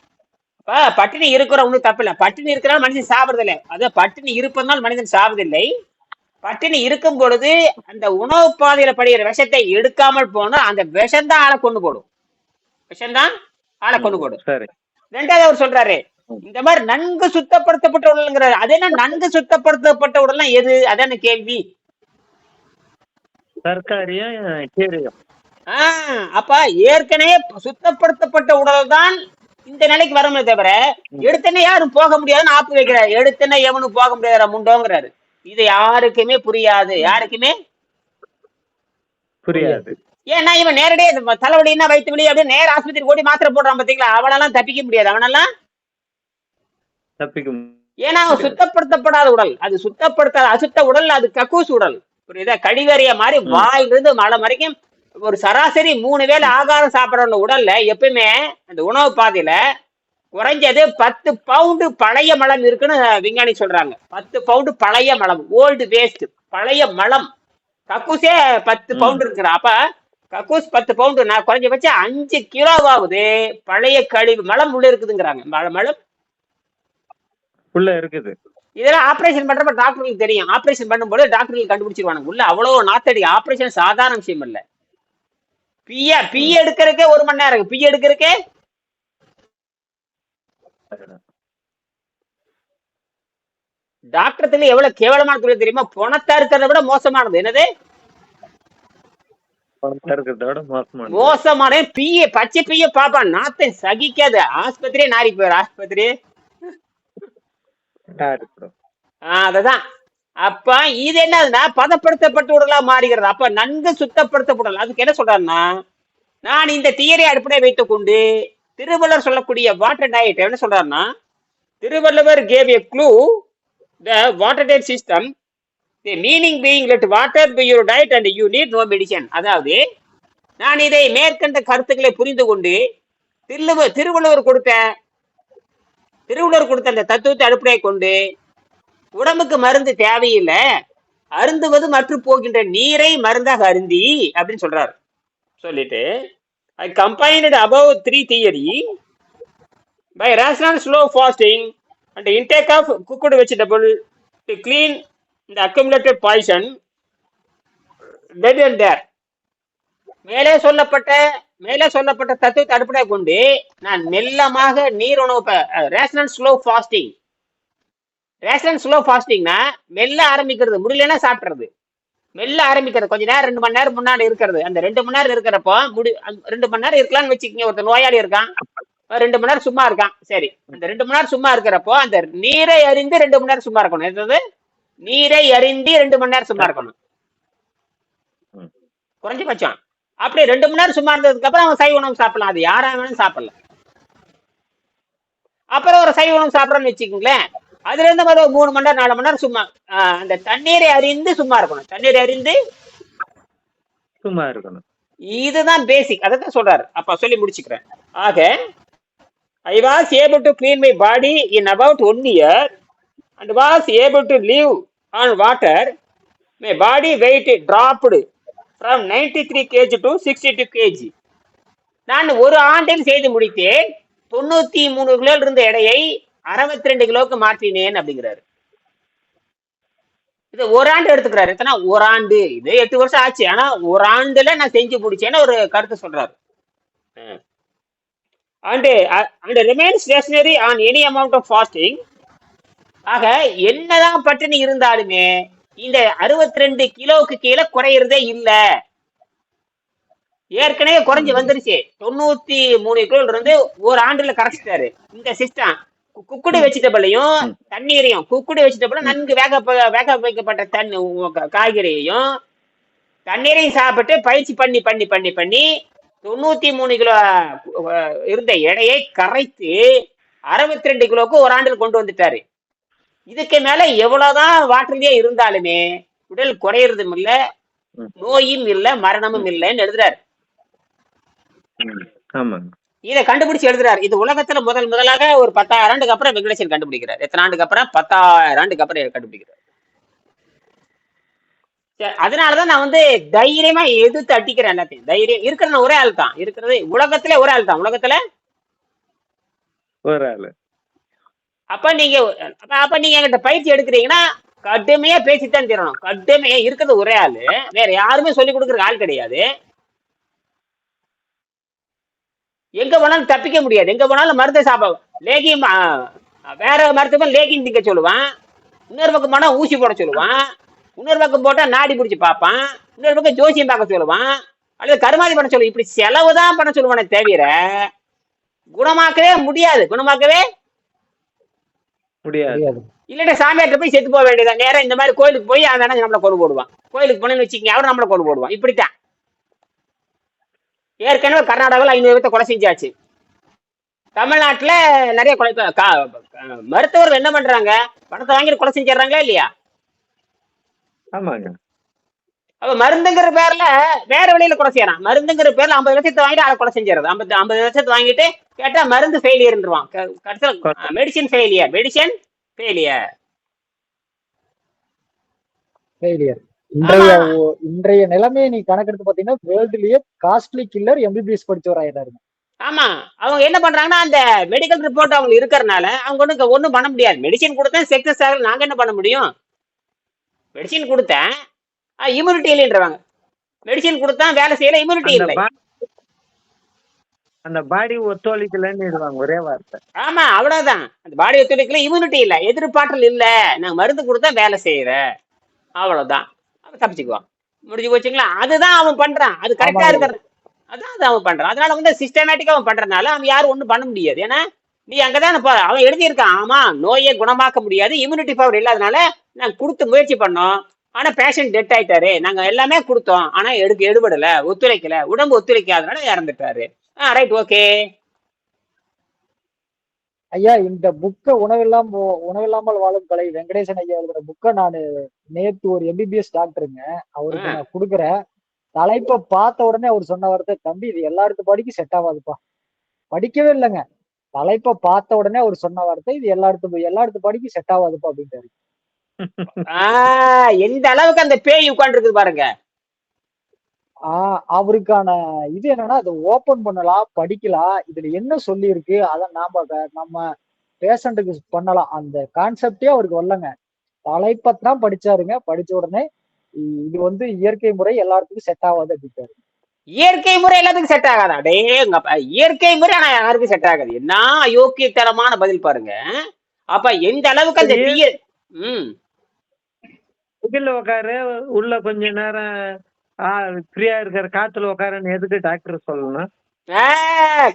பட்டினி இருக்கிற ஒன்றும் தப்பு இல்லை. பட்டினி இருக்கிறால் மனிதன் சாப்பிடுறதில்லை. அதாவது பட்டினி இருப்பதனால் மனிதன் சாவதில்லை. பட்டினி இருக்கும் பொழுது அந்த உணவு பாதையில படுகிற விஷத்தை எடுக்காமல் போனா அந்த விஷம்தான் ஆளை கொண்டு போடும். விஷம்தான் ஆளை கொண்டு போடும். சரி. ரெண்டாவது அவர் சொல்றாரு, இந்த மாதிரி நன்கு சுத்தப்படுத்தப்பட்ட உடல்ங்கிறாரு. அது என்ன நன்கு சுத்தப்படுத்தப்பட்ட உடல்னா எது? அதான கேள்வி. தற்காரியம் கீரையும். அப்ப ஏற்கனவே சுத்தப்படுத்தப்பட்ட உடல் தான் இந்த நிலைக்கு வரமே தவிர எடுத்தனே யாரும் போக முடியாதுன்னு ஆப்பு வைக்கிறாரு. எடுத்தனே எவனும் போக முடியாத முண்டோங்கிறாரு. இது யாருக்குமே புரியாது. யாருக்குமே புரியாது. ஏன்னா இவன் நேரடியா தலைவலின்னா வயிற்று வலி அப்படியே நேர ஆஸ்பத்திரி ஓடி மாத்திரை போடுறான் பாத்தீங்களா? அவனெல்லாம் தப்பிக்க முடியாது. அவனெல்லாம் தப்பிக்கும். ஏன்னா அவன் சுத்தப்படுத்தப்படாத உடல். அது சுத்தப்படுத்தாத அசுத்த உடல். அது கக்கூஸ் உடல். புரியுதா? கழிவறைய மாதிரி வாயிலிருந்து மலை வரைக்கும் ஒரு சராசரி 3 வேளை ஆகாரம் சாப்பிடுற உடல்ல எப்பவுமே அந்த உணவு பாதையில குறைஞ்சது 10 பவுண்டு பழைய மலம் இருக்குன்னு விஞ்ஞானி சொல்றாங்க. 10 பவுண்டு பழைய மலம், ஓல்டு வேஸ்ட், பழைய மலம். கக்கூஸே 10 பவுண்டு இருக்கிறா. அப்ப கக்கூஸ் 10 பவுண்டு, நான் குறைஞ்சபட்சம் 5 கிலோவாவது பழைய கழிவு மலம் உள்ள இருக்குதுங்கிறாங்க. மலம் உள்ள இருக்குது. இதெல்லாம் ஆபரேஷன் பண்றப்ப டாக்டருக்கு தெரியும். ஆபரேஷன் பண்ணும்போது டாக்டர்கள் கண்டுபிடிச்சிருவாங்க. உள்ள அவ்வளவு நாத்தடி. ஆபரேஷன் சாதாரண விஷயம் இல்ல. பி எடுக்கிறதுக்கே 1 மணி நேரம் இருக்கு. பி எடுக்கிறதுக்கே டாக்டர்ல எவ்வளவு கேவலமான தொழில் தெரியுமா? பணத்தா இருக்கிறத விட மோசமானது. என்னது மோசமான பிய பச்சை பிய பாப்பா நாத்தை சகிக்காது. ஆஸ்பத்திரியே நாரி போயிரு. ஆஸ்பத்திரி அததான். அப்ப இது என்னதுன்னா பதப்படுத்தப்பட்ட உடலா மாறுகிறது. அப்ப நன்கு சுத்தப்படுத்தப்படலாம். அதுக்கு என்ன சொல்றாருன்னா, நான் இந்த தியரி அடிப்படையை வைத்துக் கொண்டு திருவள்ளுவர் சொல்லக்கூடிய வாட்டர் டயட் என்ன சொல்றாருன்னா, Thiruvalluvar gave a clue the water diet system, the meaning being let water be your diet and you need no medicine. அதாவது நான் இதை மேற்கண்ட கருத்துக்களை புரிந்து கொண்டு திருவள்ளுவர் கொடுத்த அந்த தத்துவத்தை அடிப்படையை கொண்டு உடம்புக்கு மருந்து தேவையில்லை, அருந்துவது மற்று போகின்ற நீரை மருந்தாக அருந்தி அப்படின்னு சொல்றாரு. சொல்லிட்டு I combined above 3 theory by rational slow fasting and intake of cooked vegetable to clean the accumulated poison then and there. மேலே சொல்லப்பட்ட தத்துவத்தை அடிப்படையை கொண்டு நான் மெல்லமாக நீர் உணவு ரேஷனல் ஸ்லோ ஃபாஸ்டிங்னா மெல்ல ஆரம்பிக்கிறது, முடியலன்னா சாப்பிட்றது. மெல்ல ஆரம்பிக்கிறது, கொஞ்ச நேரம் 2 மணி நேரம் முன்னாடி இருக்கிறது. அந்த 2 மணி நேரம் இருக்கிறப்போ 2 மணி நேரம் இருக்கலாம்னு வச்சுக்கோங்க. ஒருத்தர் நோயாளி இருக்கான், 2 மணி நேரம் சும்மா இருக்கான். சரி, அந்த 2 மணி நேரம் சும்மா இருக்கிறப்போ அந்த நீரை அறிந்து 2 மணி நேரம் சும்மா இருக்கணும். எதாவது நீரை அறிந்து 2 மணி நேரம் சும்மா இருக்கணும் குறைஞ்சபட்சம். அப்படியே 2 மணி நேரம் சும்மா இருந்ததுக்கு அப்புறம் அவன் சைவ உணவு சாப்பிடலாம். அது யாரா வேணும் சாப்பிடலாம். அப்புறம் ஒரு சைவ உணவு சாப்பிடறோம்னு வச்சுக்கோங்களேன், அதுல இருந்து 3 மணி நேரம் 4 மணி நேரம் சும்மா அந்த தண்ணீரை அறிந்து சும்மா இருக்கணும். தண்ணீரை அறிந்து சும்மா இருக்கணும். இதுதான் பேசிக். அதான் சொல்றாரு. அப்ப சொல்லி முடிச்சுக்கிறேன். ஆக I was able to clean my body in about 1 year and was able to live on water. My body weight dropped from 93 kg to 62 kg. நான் 1 ஆண்டில் செய்து முடித்தேன். 93 கிலோ இருந்த எடையை 62 கிலோவுக்கு மாற்றினேன் அப்படிங்கிறாரு. இது 1 ஆண்டு எடுத்துக்கிறாரு. எத்தனை? 1 ஆண்டு. இது 8 வருஷம் ஆச்சு. ஆனா 1 ஆண்டுல நான் செஞ்சு முடிச்சேன்னு ஒரு கருத்து சொல்றாரு. and remain stationary on any amount of fasting. ஆக என்னதான் பட்டினி இருந்தாலுமே இந்த 62 கிலோவுக்கு கீழே குறையிறதே இல்ல. ஏற்கனவே குறைஞ்சு வந்துருச்சு. 93 கிலோ இருந்து 1 ஆண்டுல கரைச்சிட்டாரு. இந்த சிஸ்டம் குக்குடு வெஜிடபிளையும் தண்ணீரையும், குக்குடு வெஜிடபிளும் நன்கு வேக வைக்கப்பட்ட காய்கறியையும் தண்ணீரையும் சாப்பிட்டு பயிற்சி பண்ணி 93 கிலோ இருந்த எடையை கரைத்து 62 கிலோவுக்கு 1 ஆண்டில் கொண்டு வந்துட்டாரு. இதுக்கு மேல எவ்வளவுதான் வாட்டர்லயே இருந்தாலுமே உடல் குறையறதும் இல்ல, நோயும் இல்ல, மரணமும் இல்லைன்னு எழுதுறாரு. ம். ஆமாங்க. இதை கண்டுபிடிச்சு எழுதுறாரு. இது உலகத்துல முதலாக ஒரு 10,000 ஆண்டுக்கு அப்புறம் வெங்கடேசன் கண்டுபிடிக்கிறார். எத்தனை ஆண்டுக்கு அப்புறம்? 10,000 ஆண்டுக்கு அப்புறம் கண்டுபிடிக்கிறார். அதனாலதான் நான் வந்து தைரியமா எதிர்த்து அடிக்கிறேன் எல்லாத்தையும். தைரியம் இருக்கிற ஒரே ஆள் தான் இருக்கிறது, உலகத்திலே ஒரே ஆள் தான் உலகத்துல. ஒரு ஆளு. அப்ப நீங்க என்கிட்ட பயிற்சி எடுக்கிறீங்கன்னா கடுமையா பேசித்தான் தீரணும். கடுமையா இருக்கிறது ஒரே ஆளு, வேற யாருமே சொல்லி கொடுக்குற ஆள் கிடையாது. எங்க போனாலும் தப்பிக்க முடியாது. எங்க போனாலும் மருந்து சாப்பிட லேகியம், வேற மருத்துவம் லேகியம் திங்க சொல்லுவான். இன்னொரு பக்கம் போனா ஊசி போட சொல்லுவான். இன்னொரு பக்கம் போட்டா நாடி பிடிச்சி பார்ப்பான். இன்னொரு பக்கம் ஜோசியம் பார்க்க சொல்லுவான், அல்லது கருமாதி பண்ண சொல்லுவான். இப்படி செலவு தான் பண்ண சொல்லுவானே தவிர குணமாக்கவே முடியாது. குணமாக்கவே முடியாது. இல்லட்டா சாமியார்ட்ட போய் செத்து போக வேண்டியதான். நேரம் இந்த மாதிரி கோயிலுக்கு போய் அவன் நம்மளை கொண்டு போடுவான். கோயிலுக்கு போனேன்னு வச்சுக்கோங்க, அவரும் நம்மளை கொண்டு போடுவான். இப்படித்தான். ஏற்கனவே கர்நாடகாவில் 500 பேர்த்த கொலை செஞ்சாச்சு. தமிழ்நாட்டுல நிறைய கொலை. மருத்துவர்கள் என்ன பண்றாங்க? பணத்தை வாங்கிட்டு கொலை செஞ்சிடறாங்களா இல்லையா? ஆமாங்க. அப்ப மருந்துங்கிற பேர்ல வேற வழியில கொலை செய்யறான். மருந்துங்கிற பேர்ல 50 லட்சத்தை வாங்கிட்டு அதை கொலை செஞ்சிடறது. 50 லட்சத்தை வாங்கிட்டு கேட்டா மருந்து ஃபெயிலியர்ன்றான். Medicine failure, medicine failure. இன்றைய நிலைமையை நீ கணக்கெடுத்து பாத்தீங்கன்னா வேர்ல்டுலயே காஸ்ட்லி கில்லர் எம்பிபிஎஸ் படிச்சவர் ஆயிட்டாரு. ஆமா, அவங்க என்ன பண்றாங்கன்னா அந்த மெடிக்கல் ரிப்போர்ட் அவங்க இருக்கிறனால அவங்க ஒண்ணும் பண்ண முடியாது. மெடிசின் கொடுத்தா சக்சஸ் ஆகல, நாங்க என்ன பண்ண முடியும்? மெடிசின் கொடுத்தேன் இம்யூனிட்டி இல்லைன்றவாங்க. மெடிசின் கொடுத்தா வேலை செய்யல, இம்யூனிட்டி இல்லை. அந்த பாடி ஒத்துழைக்கலன்னு இருவாங்க ஒரே வார்த்தை. ஆமா, அவ்வளவுதான். அந்த பாடி ஒத்துழைக்கல, இம்யூனிட்டி இல்ல, எதிர்பார்த்தல் இல்ல, நான் மருந்து கொடுத்தா வேலை செய்யற, அவ்வளவுதான். தப்பிச்சுக்குவான். முடிஞ்சு போச்சுங்களா? அதுதான் அவன் பண்றான். அது கரெக்டா இருக்கிறது. அதான் அவன் பண்றான். அதனால வந்து சிஸ்டமேட்டிக்கா அவன் பண்றதுனால அவன் யாரும் ஒண்ணும் பண்ண முடியாது. ஏன்னா நீ அங்கதான் அவன் எழுதியிருக்கான். ஆமா, நோயை குணமாக்க முடியாது, இம்யூனிட்டி பவர் இல்லாதனால நாங்க கொடுத்து முயற்சி பண்ணோம், ஆனா பேஷண்ட் டெட் ஆயிட்டாரு. நாங்க எல்லாமே கொடுத்தோம், ஆனா எடுபடல, ஒத்துழைக்கல, உடம்பு ஒத்துழைக்காதனால இறந்துட்டாரு. ரைட், ஓகே ஐயா. இந்த புக்கை உணவில்லாமல் வாழும் கலை வெங்கடேசன் ஐயா எழுதுற புக்கை நான் நேத்து ஒரு எம்பிபிஎஸ் டாக்டருங்க அவருக்கு நான் கொடுக்குறேன். தலைப்பை பார்த்த உடனே அவர் சொன்ன வார்த்தை, தம்பி இது எல்லாருக்கும் படிக்க செட் ஆகாதுப்பா. படிக்கவே இல்லைங்க, தலைப்பை பார்த்த உடனே அவர் சொன்ன வார்த்தை, இது எல்லாருக்கும் படிக்க செட் ஆகாதுப்பா அப்படின்ட்டாரு. எந்த அளவுக்கு அந்த பேய் உட்கார்ந்து இருக்குது பாருங்க. அவருக்கான இது என்னன்னா, அதை ஓபன் பண்ணலாம், படிக்கலாம், இதுல என்ன சொல்லி இருக்கு அதை நம்ம பேஷண்ட்டுக்கு பண்ணலாம். அந்த கான்செப்டே அவருக்கு வரலங்க. தலைப்பத்தான் படிச்சாருங்க. படிச்ச உடனே இது வந்து இயற்கை முறை எல்லாத்துக்கும் செட் ஆகாது அப்படின்ட்டாரு. இயற்கை முறை எல்லாத்துக்கும் செட் ஆகாதா? டேங்கப்பா, இயற்கை முறை ஆனா யாருக்கும் செட் ஆகாது. என்ன அயோக்கியத்தனமான பதில் பாருங்க. அப்ப எந்த அளவுக்கு அந்த உள்ள உட்காரு, உள்ள கொஞ்ச நேரம் ஃப்ரீயா இருக்கிற காத்துல உட்காருன்னு எதுக்கு டாக்டர் சொல்லணும்?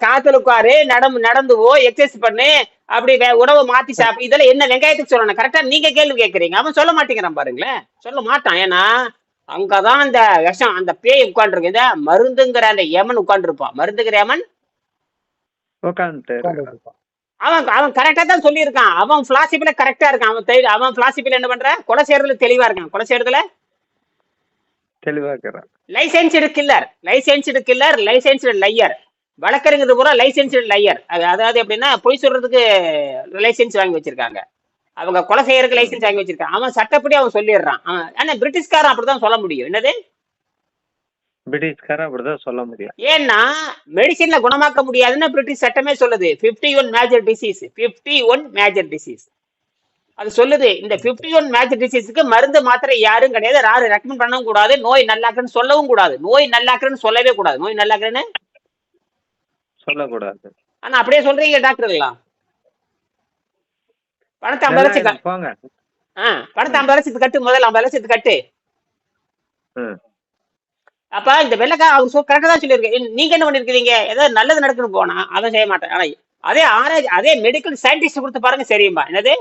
காத்துல உட்காரு, நடந்து போ, எக்ஸசைஸ் பண்ணு, அப்படி உணவை மாத்தி சாப்பிடு, இதெல்லாம் என்ன வெங்காயத்துக்கு சொல்லணும்? கரெக்டா நீங்க கேள்வி கேட்கறீங்க, அவன் சொல்ல மாட்டேங்கிறான் பாருங்களேன். சொல்ல மாட்டான். ஏன்னா அங்கதான் அந்த விஷம், அந்த பேய் உட்காந்துருக்கு. இந்த மருந்துங்கிற அந்த யமன் உட்கார்ந்து இருப்பான். மருந்துங்கிற யமன் உட்காந்து அவன் கரெக்டா தான் சொல்லியிருக்கான். அவன் பிலாசிபில கரெக்டா இருக்கான். அவன் பிலாசிபில என்ன பண்ற? கொலை செய்யறதுல தெளிவா இருக்கான். கொலை செய்யறதுல தெளிவா இருக்கிறான். லைசென்ஸ்டு கில்லர், லைசென்ஸ்டு லையர். வழக்கறிஞர் பூரா லைசென்ஸ்டு லையர். அதாவது எப்படின்னா பொய் சொல்றதுக்கு லைசென்ஸ் வாங்கி வச்சிருக்காங்க, அவங்க கொலை செய்யறதுக்கு லைசென்ஸ் வாங்கி வச்சிருக்காங்க. அவன் சட்டப்படி அவன் சொல்லிடுறான். ஆனா பிரிட்டிஷ்காரன் அப்படிதான் சொல்ல முடியும். என்னது? பிரிட்டிஷ்காரன் அப்படிதான் சொல்ல முடியும். ஏன்னா மெடிசின்ல குணமாக்க முடியாதுன்னு பிரிட்டிஷ் சட்டமே சொல்லுது. 51 மேஜர் டிசீஸ் அது சொல்லுது. இந்த 51 மேஜர் டிசீஸுக்கு மருந்து மாத்திரை யாரும் கிடையாது, யாரும் ரெக்கமெண்ட் பண்ணவும் கூடாது, நோய் நல்லாக்குன்னு சொல்லவும் கூடாது. நோய் நல்லாக்குன்னு சொல்லவே கூடாது. நோய் நல்லாக்குன்னு சொல்லக்கூடாது. ஆனா அப்படியே சொல்றீங்க டாக்டர்களா? பணத்தை 50 லட்சம் போங்க. பணத்தை 50 லட்சத்துக்கு கட்டு, முதல்ல 50 லட்சத்துக்கு கட்டு. அப்ப இந்த வெள்ளக்கா அவர் கரெக்டா தான் சொல்லியிருக்கேன். நீங்க என்ன பண்ணிருக்கீங்க? ஏதாவது நல்லது நடக்குன்னு போனா அதை செய்ய மாட்டேன். ஆனா அதே ஆராய்ச்சி, அதே மெடிக்கல் சயின்டிஸ்ட் கொடுத்து பாருங்க, சரியுமா? என்னது?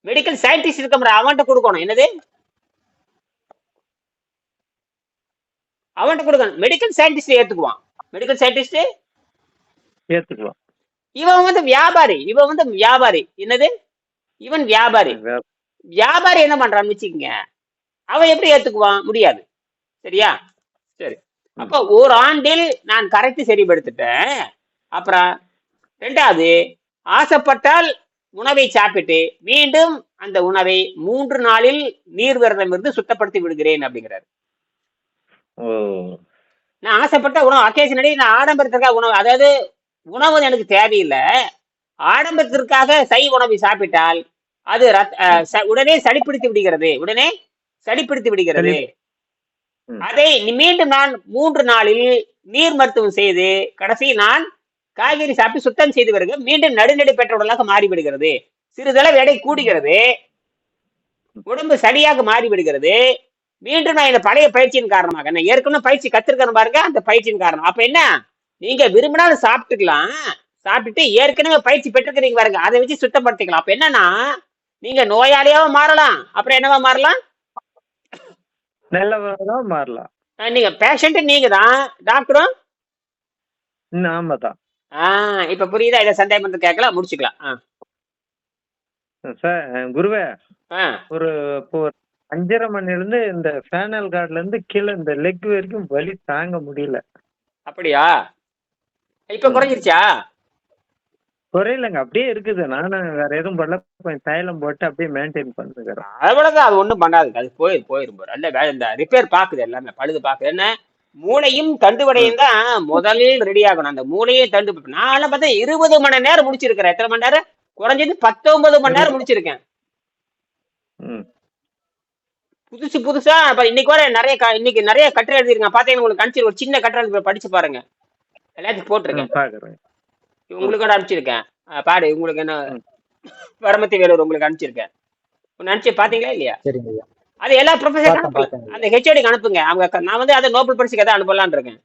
மெடிக்கல் சயின்டிஸ்ட் இருக்க அவன்கிட்ட கொடுக்கணும். என்னது? அவன்கிட்ட கொடுக்கணும். மெடிக்கல் சயின்டிஸ்ட் ஏத்துக்குவான். மெடிக்கல் சயின்டிஸ்ட் ஏத்துக்குவான். இவன் வந்து வியாபாரி. என்னது? இவன் வியாபாரி என்ன பண்றான்னு வச்சுக்கோங்க, அவன் எப்படி ஏத்துக்குவான்? முடியாது. சரியா? சரி. ம். அப்ப ஒரு ஆண்டில் நான் கரைத்து சரிப்படுத்திட்டேன். அப்புறம் 2வது, ஆசைப்பட்டால் உணவை சாப்பிட்டு மீண்டும் அந்த உணவை 3 நாளில் நீர்விரதமிருந்து சுத்தப்படுத்தி விடுகிறேன் அப்படிங்கிறாரு. ஓ! நான் ஆசைப்பட்ட உணவு அக்கேஷனலி நான் ஆடம்பரத்திற்காக உணவு, அதாவது உணவு எனக்கு தேவையில்லை. ஆடம்பரத்திற்காக சைவ உணவை சாப்பிட்டால் அது ம். உடனே சளிப்பிடித்து விடுகிறது. உடனே சளிப்பிடித்து சரி. விடுகிறது. ம். அதை மீண்டும் நான் 3 நாளில் நீர் மருத்துவம் செய்து கடைசி நான் காய்கறி சாப்பிட்டு சுத்தம் செய்து வருக மீண்டும் நடுநிலை பெற்ற உடலாக மாறிவிடுகிறது. சிறிதளவு எடை கூடுகிறது. உடம்பு சளியாக மாறிவிடுகிறது. மீண்டும் நான் இந்த பழைய பயிற்சியின் காரணமாக, நான் ஏற்கனவே பயிற்சி கத்திருக்கிறேன் பாருங்க, அந்த பயிற்சியின் காரணம். அப்ப என்ன, நீங்க விரும்பினாலும் சாப்பிட்டுக்கலாம். சாப்பிட்டுட்டு ஏற்கனவே பயிற்சி பெற்றிருக்கிறீங்க பாருங்க, அதை வச்சு சுத்தப்படுத்திக்கலாம். அப்ப என்னன்னா, நீங்க நோயாளியாவும் மாறலாம். அப்புறம் என்னவா மாறலாம்? நல்லவரா மாறலாம். நீங்க பேஷண்ட் நீங்க தான், டாக்டரும். ஆமாதான். இப்ப புரியுதா? இதை சந்தேகம் வந்து கேட்கலாம், முடிச்சுக்கலாம். சார் குருவே, ஆ, ஒரு இப்போ 5:30 மணிலேருந்து இந்த ஃபேனல் கார்ட்லேருந்து கீழே இந்த லெக் வரைக்கும் வலி தாங்க முடியல. அப்படியா? இப்ப ம். குறைஞ்சிருச்சா? குறையலங்க, அப்படியே இருக்குது. நானும் வேற எதுவும் பண்ணல, கொஞ்சம் தைலம் போட்டு அப்படியே மெயின்டைன் பண்ணுகிறேன். அவ்வளவுதான், அது ஒண்ணும் பண்ணாது. அது போயிரும் பாரு. அல்ல இந்த ரிப்பேர் பாக்குது, எல்லாமே பழுது பாக்குது. என்ன, மூளையும் ம். தண்டுவடையும் தான் முதலில் ரெடி ஆகணும். அந்த மூளையும் தண்டு, நான் பார்த்தா 20 மணி நேரம் முடிச்சிருக்கிறேன். எத்தனை மணி நேரம்? குறைஞ்சது 19 மணி நேரம் முடிச்சிருக்கேன். ம். புதுசா இப்ப இன்னைக்கு வர இன்னைக்கு நிறைய கட்டுரை எழுதிருக்கேன். பாத்தீங்கன்னா உங்களுக்கு அனுப்பிச்சு, ஒரு சின்ன கட்டுரை எழுதி படிச்சு பாருங்க. எல்லாத்தையும் போட்டிருக்கேன். பார்க்குறேன். ம். உங்களுக்கு கூட அனுப்பிச்சிருக்கேன். பாடு, உங்களுக்கு என்ன, ம். பரமத்தி வேலூர் உங்களுக்கு அனுப்பிச்சிருக்கேன். ஒன்னு அனுப்பிச்சு பாத்தீங்களா இல்லையா? சரிங்க ஐயா. அது எல்லா ப்ரொஃபஸருக்கு பார்த்தேன் அனுப்பல, பார்த்தேங்க ஐயா. அந்த ஹெச்ஓடிக்கு அனுப்புங்க. அவங்க நான் வந்து அதை நோபல் பரிசுக்கு எதாவது அனுப்பலான்னு இருக்கேன்.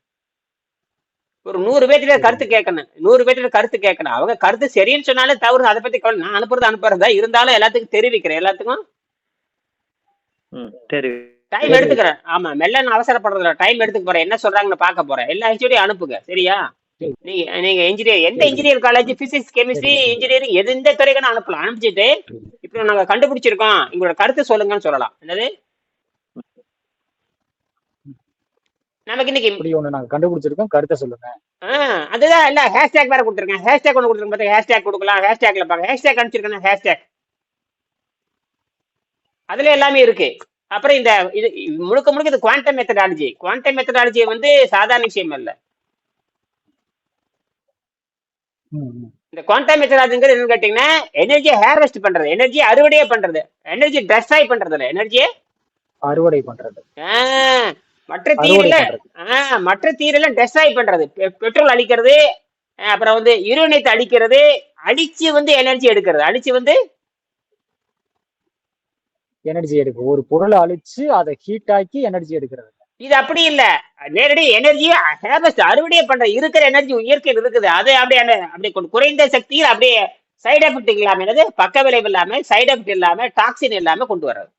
ஒரு 100 பேர்த்திட்ட சரிங்க கருத்து ஐயா. கேட்கணும். 100 பேர்த்திட்ட கருத்து கேட்கணும். அவங்க கருத்து சரின்னு சொன்னாலே தவறு, அதை பத்தி கவலை. நான் அனுப்புறதா இருந்தாலும் எல்லாத்துக்கும் தெரிவிக்கிறேன். எல்லாத்துக்கும் ம். சரி. டைம் சரிங்க ஐயா. எடுத்துக்கிறேன். ஆமா, மெல்ல நான் அவசரப்படுறதில்ல. டைம் எடுத்துக்க போறேன். என்ன சொல்றாங்கன்னு பார்க்க போறேன். எல்லா ஹெச்ஓடியும் அனுப்புங்க. சரியா? சரி நீங்க இன்ஜினியர், எந்த சரிங்க ஐயா. இன்ஜினியர் காலேஜ், பிசிக்ஸ், கெமிஸ்ட்ரி, சரிங்க சரிங்க இன்ஜினியரிங், எந்த துறைக்கு அனுப்பலாம். அனுப்பிச்சிட்டு சரிங்க. இப்போ நாங்க கண்டுபிடிச்சிருக்கோம், உங்களோட கருத்து சொல்லுங்கன்னு சொல்லலாம். என்னது, நமக்கு இன்னைக்கு இப்படி ஒண்ணு நாங்க கண்டுபிடிச்சிருக்கோம், கருத்தை சொல்லுங்க. அதுதான் இல்ல, ஹேஷ்டேக் வேற கொடுத்துருக்கேன். ஹேஷ்டேக் ஒன்று கொடுத்துருக்கேன் பார்த்தா, ஹேஷ்டேக் கொடுக்கலாம். ஹேஷ்டேக்ல பாருங்க, ஹேஷ்டேக் அனுப்பிச்சிருக்கேன். ஹேஷ்டேக் அதுல எல்லாமே இருக்கு. அப்புறம் இந்த இது முழுக்க இது குவாண்டம் மெத்தடாலஜி. குவாண்டம் மெத்தடாலஜி வந்து சாதாரண விஷயம் இல்ல. ம், ம். இந்த குவாண்டம் மெத்தடாலஜிங்கிறது என்னன்னு கேட்டீங்கன்னா, எனர்ஜியை ஹேர்வெஸ்ட் பண்றது, எனர்ஜியை அறுவடையே பண்றது, எனர்ஜி டெஸ்ட்ராய் பண்றது இல்ல, எனர்ஜியை அறுவடை பண்றது, மற்ற அறுவடை தீரில பண்றது. மற்ற தீரெல்லாம் டெஸ்ட்ராய் பண்றது, பெட்ரோல் அழிக்கிறது, அப்புறம் வந்து யுரேனியத்தை அழிக்கிறது, அழிச்சு வந்து எனர்ஜி எடுக்கிறது, அழிச்சு வந்து எனர்ஜி எடுக்கும். ஒரு பொருளை அழிச்சு அதை ஹீட் ஆக்கி எனர்ஜி எடுக்கிறது. இது அப்படி இல்ல. நேரடி எனர்ஜியை ஹேர்வெஸ்ட், அறுவடையே பண்ற, இருக்கிற எனர்ஜி இயற்கையில் இருக்குது. அது அப்படியே குறைந்த சக்தியில் அப்படியே சைடு எஃபெக்ட் இல்லாம, என்னது, பக்க விளைவு இல்லாம, சைடு எஃபெக்ட் இல்லாம, டாக்ஸின் இல்லாம கொண்டு வர்றது.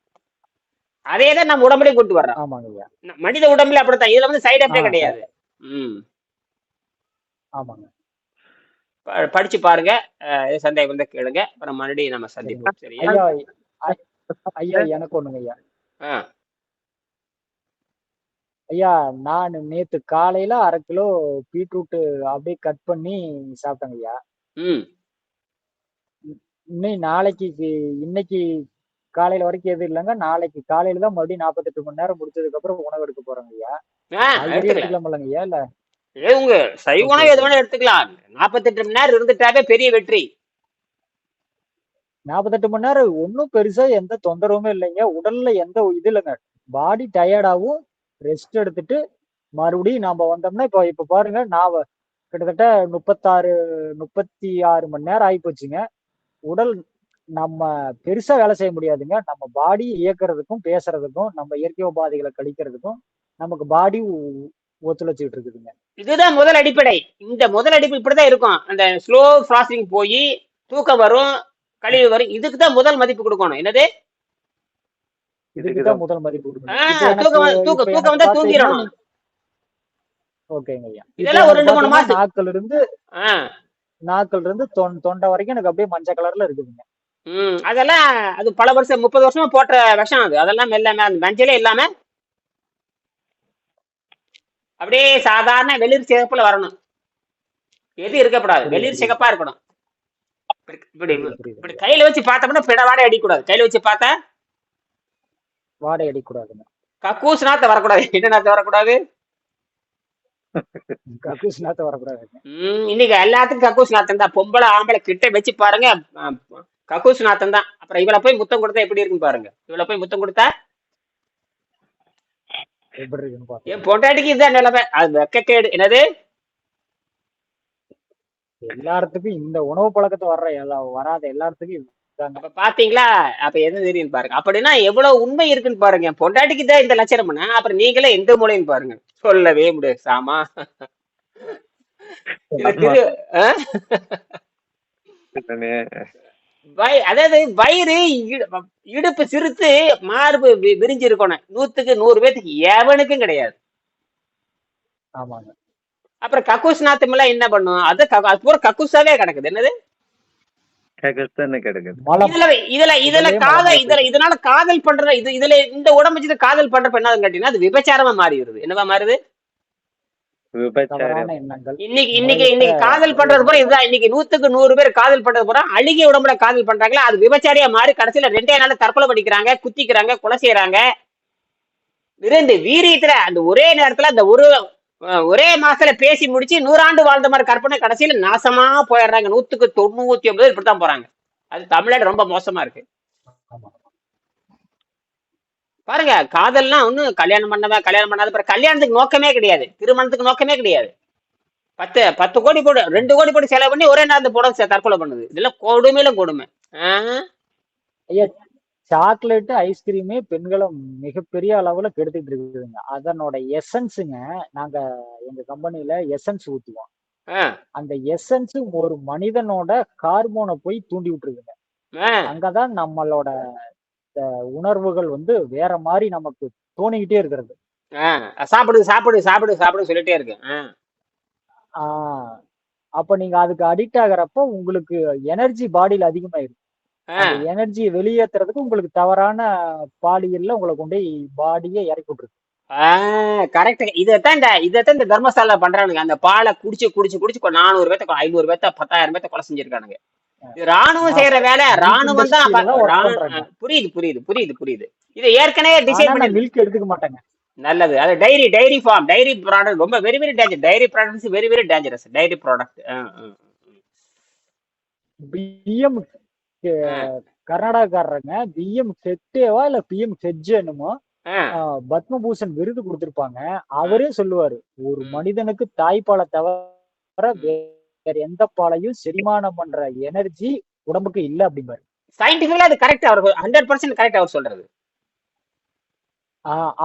அதே தான் நம்ம உடம்புலையும் கொண்டு வர்றோம். ஆமாங்க ஐயா. மனித உடம்புல அப்படித்தான். இதுல வந்து சைடு எஃபெக்டே கிடையாது. ம் ஆமாங்க. படிச்சு பாருங்க. சந்தேகம் வந்து கேளுங்க. அப்புறம் மறுபடியும் நம்ம சந்திப்போம். சரியா? ஐயா ஐயா எனக்கு ஒண்ணுங்க ஐயா. ஆ ஐயா, நான் நேத்து காலையில 1/2 கிலோ பீட்ரூட் அப்படியே கட் பண்ணி சாப்பிட்டேங்க ஐயா. ம் இன்னைக்கு காலையில வரைக்கும் எதுவும் இல்லைங்க. நாளைக்கு காலையில தான் மறுபடியும் 48 மணி நேரம் முடிச்சதுக்கு அப்புறம் உணவு எடுக்க போறேங்க ஐயா. காய்கறி எடுத்துக்கலாம். எடுத்துக்கலாம்லங்க ஐயா? இல்ல உங்க சைவ ஓகே உணவு எது ஓகே. வேணா எடுத்துக்கலாம். 48 மணி நேரம் இருந்துட்டாவே பெரிய வெற்றி. 48 மணி நேரம் ஒன்றும் பெருசா எந்த தொந்தரவுமே இல்லைங்க. உடல்ல எந்த இது இல்லைங்க. பாடி டயர்டாகவும் ரெஸ்ட் எடுத்துட்டு மறுபடியும் நாம வந்தோம்னா இப்ப பாருங்க, நான் கிட்டத்தட்ட 36 மணி நேரம் ஆகி போச்சுங்க. உடல் நம்ம பெருசா வேலை செய்ய முடியாதுங்க. நம்ம பாடி இயக்குறதுக்கும் பேசுறதுக்கும் நம்ம இயற்கை உபாதைகளை கழிக்கிறதுக்கும் நமக்கு பாடி ஒத்துழைச்சிட்டு இருக்குதுங்க. இதுதான் முதல் அடிப்படை. இந்த முதல் அடிப்படை இப்படிதான் இருக்கும். அந்த ஸ்லோ ஃபாஸ்டிங் போய் தூக்கம் வரும், கழிவு வரும். இதுக்கு தான் முதல் மதிப்பு கொடுக்கணும். என்னது, இதுக்குதான் முதல் மதிப்பு கொடுக்கணும். தூக்கம் வந்தா தூங்கிடணும். ஓகேங்க ஐயா. இதெல்லாம் ஒரு 2-3 மாசம். நாக்குல இருந்து தொண்டை வரைக்கும் எனக்கு அப்படியே மஞ்சள் கலர்ல இருக்குதுங்க. அதெல்லாம் அது பல வருஷம் 30 வருஷமா போட்ட விஷம். அதெல்லாம் மெல்ல அந்த மஞ்சளே இல்லாம அப்படியே சாதாரண வெளிர் சிகப்புல வரணும். எது இருக்கக்கூடாது, புரியுது வெளிர் புரியுது சிகப்பா இருக்கணும். இப்படி இப்படி புரியுது இப்படி புரியுதுங்க. கையில வச்சு பார்த்தோம்னா பிடவாடே அடிக்கூடாது. கையில வச்சு பார்த்தா வாடகை அடிக்கூடாதுங்க. கக்கூஸ் நாத்த வரக்கூடாது. என்ன நாத்த வரக்கூடாது? கக்கூஸ் நாத்த வரக்கூடாதுங்க. இன்னைக்கு எல்லாத்துக்கும் கக்கூஸ் நாத்தம் தான். பொம்பளை ஆம்பளை கிட்ட வச்சு பாருங்க, அஹ், கக்கூஸ் நாத்தம் தான். அப்புறம் இவளை போய் முத்தம் கொடுத்தா எப்படி இருக்குன்னு பாருங்க. இவளை போய் முத்தம் கொடுத்தா எப்படி இருக்குன்னு என் பாத்துக்கோங்க. பொண்டாட்டிக்கு இதுதான் நிலைமை. அது வெக்கக்கேடு. என்னது? எல்லாத்துக்கும் இந்த உணவு பழக்கத்தை வராத எல்லாத்துக்கும் இதுதாங்க. அப்ப பாத்தீங்களா? அப்ப எது தெரியும் பாருங்க. அப்படின்னா எவ்வளவு உண்மை இருக்குன்னு பாருங்க. என் பொண்டாட்டிக்கு தான் இந்த லட்சணம்னா அப்புறம் நீங்களே எந்த மூலைன்னு பாருங்க. சொல்லவே முடியாது சாமா. இது ஆமா. திரு அஹ்? சரிதானே? அதாவது வயிறு இடுப்பு சிறுத்து மார்பு விரிஞ்சு இருக்கணும். 100க்கு 100 பேத்துக்கு எவனுக்கும் கிடையாது. ஆமாங்க. அப்புறம் கக்கூஸ் நாத்தமெல்லாம் என்ன பண்ணும்? அது பூரா கக்கூஸாவே கிடக்குது. என்னது? கேட்கத்தானே கிடக்குது. மலம் இதுல இதுல இதுல உடலே காதல் மலமாய் இதுல போயிட்டு இதனால காதல் பண்ற இதுல இந்த உடம்பு வச்சுட்டு காதல் பண்றப்ப என்னதுன்னு கேட்டீங்கன்னா அது விபச்சாரமா மாறி வருது. என்னவா மாறுது? விபச்சாரம். தவறான எண்ணங்கள், இன்னைக்கு இன்னைக்கு முறையற்ற இன்னைக்கு காதல் பண்றது முறையில பூரா இதுதான். இன்னைக்கு 100க்கு 100 பேர் காதல் பண்றது பூரா அழுகிய உடம்புல காதல் பண்றாங்களா, அது விபச்சாரியா மாறி கடைசியில 2 நாள்ல தற்கொலை பண்ணிக்கிறாங்க, குத்திக்கிறாங்க, கொலை செய்யறாங்க. விருந்து வீரியத்துல அந்த ஒரே நேரத்துல அந்த ஒரே மாசத்துல பேசி முடிச்சு 100 ஆண்டு வாழ்ந்த மாதிரி கற்பனை கடைசியில நாசமா போயிடுறாங்க. 100க்கு 99 இப்படித்தான் போறாங்க. அது தமிழ்நாடு ரொம்ப மோசமா இருக்கு. ஆமா. பாருங்க, காதல்லாம் ஒன்னும் கல்யாணம் பண்ணாத பிறகு கல்யாணத்துக்கு நோக்கமே கிடையாது, திருமணத்துக்கு நோக்கமே கிடையாது. 10 கோடி போடு, 2 கோடி போட்டு செலவு பண்ணி ஒரே நேரத்தை போட தற்கொலை பண்ணுது. இதெல்லாம் கொடுமையில கொடுமை. ஆஹ் ஐயா, சாக்லேட் ஐஸ்கிரீமே பெண்களை மிகப்பெரிய அளவுல கெடுத்துட்டு இருக்குதுங்க. அதனோட எசன்ஸுங்க, நாங்க எங்க கம்பெனில எசன்ஸ் ஊத்துவோம். ஆஹ் அந்த எசன்ஸ் ஒரு மனிதனோட ஹார்மோனை போய் தூண்டி விட்டுருதுங்க. ஆஹ் அங்கதான் நம்மளோட உணர்வுகள் வேற மாதிரி நமக்கு தோணிக்கிட்டே இருக்கிறது. ஆஹ் சாப்பிடு சாப்பிடு சாப்பிடு சாப்பிடு சொல்லிட்டே இருக்கு. ஆஹ் அப்ப நீங்க அதுக்கு அடிக்ட் ஆகுறப்போ உங்களுக்கு எனர்ஜி பாடியில அதிகமாயிருக்கு. அந்த எனர்ஜியை வெளியேற்றுறதுக்கு உங்களுக்கு தவறான பாலியல்ல உங்களை கொண்டு பாடியை இறக்கி விட்டுருக்கு. கரெக்ட். இதைத்தான் இந்த தர்மசாலா பண்றானுங்க. அந்த பாலை குடிச்சு குடிச்சு குடிச்சு 400 பேத்த 500 பேத்த 10,000 பேத்த கொலை செஞ்சிருக்கானுங்க. இது ராணுவம் செய்யற வேலை. மில்க் ராணுவம் தான் இண்டஸ்ட்ரியில ஒர்க் பண்றாங்க. புரியுது புரியுது புரியுது புரியுது. இதை ஏற்கனவே ஆனா டிசைட் நான் பண்ணி மில்க் எடுத்துக்க மாட்டேங்க. நல்லது. அது டைரி ஃபார்ம், டைரி ப்ராடக்ட் ரொம்ப very very danger. Dairy products very very dangerous. Dairy product. PM கர்நாடகாக்காரங்க பிஎம் செட்டேவா இல்ல பிஎம் செஜ் என்னமோ பத்மபூஷன் விருது கொடுத்திருப்பாங்க. அவரே சொல்லுவாரு, ஒரு மனிதனுக்கு தாய்ப்பாலை தவிர வேற எந்த பாலையும் செரிமானம் பண்ற எனர்ஜி உடம்புக்கு இல்ல அப்படிம்பாரு. சயின்டிபிக்கலா அது கரெக்ட். அவர் 100% கரெக்ட் அவர் சொல்றது.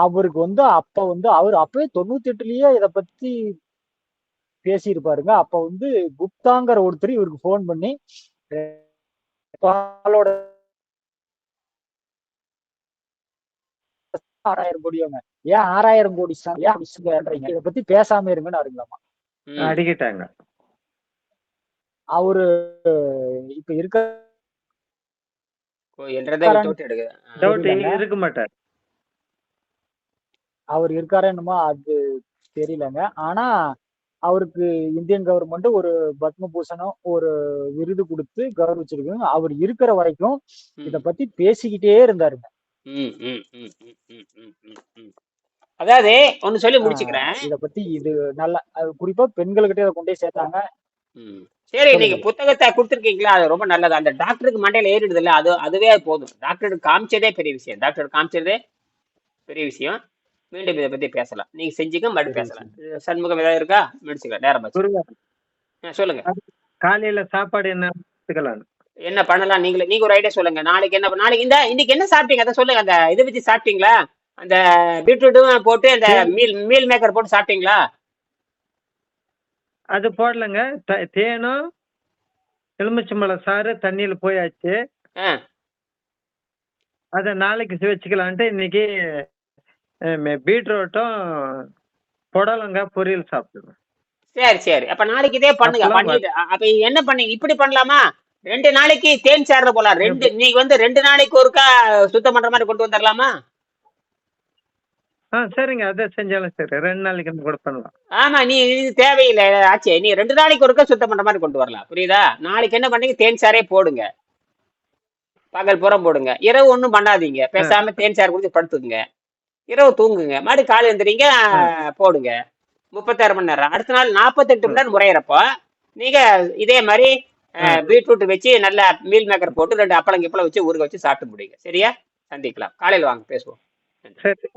அவருக்கு அப்ப அவர் அப்பவே 98லயே இத பத்தி பேசியிருப்பாருங்க. அப்ப குப்தாங்கிற ஒருத்தர் இவருக்கு போன் பண்ணி பாலோட 6000 கோடியோங்க, ஏன் 6000 கோடி இதை பத்தி பேசாம இருங்கன்னு அருங்களாமா அடிக்கிட்டாங்க. அவரு இப்ப இருக்க இருக்க மாட்டார். அவர் இருக்காரு என்னமோ அது தெரியலங்க. ஆனா அவருக்கு இந்தியன் கவர்மெண்ட் ஒரு பத்மபூஷணம் ஒரு விருது கொடுத்து கௌரவிச்சிருக்காங்க. அவர் இருக்கிற வரைக்கும் இத பத்தி பேசிக்கிட்டே இருந்தாருங்க. அதாவது ஒண்ணு சொல்லி முடிச்சுக்கிறேன். இத பத்தி இது நல்ல குறிப்பா பெண்கள்கிட்ட இதை கொண்டே சேர்த்தாங்க. சரி, நீங்க புத்தகத்தை கொடுத்துருக்கீங்களா? அது ரொம்ப நல்லது. அந்த டாக்டருக்கு மண்டையில ஏறிடுது இல்ல, அதுவே போதும். டாக்டருக்கு காமிச்சதே பெரிய விஷயம். டாக்டர் காமிச்சதே பெரிய விஷயம். மீண்டும் இதை பத்தி பேசலாம். நீங்க செஞ்சுக்க மறுபடியும் பேசலாம். சண்முகம் ஏதாவது இருக்கா? முடிச்சுக்கலாம், நேரம் சொல்லுங்க. காலையில சாப்பாடு என்ன பண்ணலாம்? நீங்க ஒரு ஐடியா சொல்லுங்க. நாளைக்கு இன்னைக்கு என்ன சாப்பிட்டீங்க அதை சொல்லுங்க. அந்த இதை வச்சு சாப்பிட்டீங்களா? அந்த பீட்ரூட்டும் போட்டு அந்த மீல் மேக்கர் போட்டு சாப்பிட்டீங்களா? அது போடலங்க. தேனும் எலுமிச்சம்பழம் சாறு தண்ணியில போயாச்சு. அத நாளைக்கு வச்சுக்கலான்ட்டு இன்னைக்கு பீட்ரூட்டும் புடலங்காய் பொரியல் சாப்பிடுவேன். சரி சரி, அப்ப நாளைக்கு இதே பண்ணுங்க. பண்ணிட்டு அப்ப என்ன பண்ணீங்க? இப்படி பண்ணலாமா? 2 நாளைக்கு தேன் சாறுல போலாம். நீங்க 2 நாளைக்கு ஒருக்கா சுத்தம் பண்ற மாதிரி கொண்டு வந்துடலாமா? சரிங்க. அதை செஞ்சாலும் சரி. 2 நாளைக்கு கூட பண்ணலாம். ஆமா, நீ இது தேவையில்லை ஆச்சே. நீ 2 நாளைக்கு ஒருக்கா சுத்தம் பண்ற மாதிரி கொண்டு வரலாம். புரியுதா? நாளைக்கு என்ன பண்ணீங்க, தேன் சாரே போடுங்க. பகல் புறம் போடுங்க. இரவு ஒண்ணும் பண்ணாதீங்க. ஆ, பேசாம தேன் சாறு குடிச்சு படுத்துக்குங்க. இரவு தூங்குங்க. மறுபடியும் காலை எந்திரிங்க, ஆ, போடுங்க. 36 மணி நேரம். அடுத்த நாள் 48 மணி ம், நேரம் முறையிறப்போ நீங்க இதே மாதிரி ஆ. பீட்ரூட் வச்சு நல்லா மீல் மேக்கர் போட்டு 2 அப்பளம் கிப்பளம் வச்சு ஊறுக வச்சு சாப்பிட்டு முடியுங்க. சரியா? சந்திக்கலாம். காலையில வாங்க பேசுவோம். நன்றி. சரி.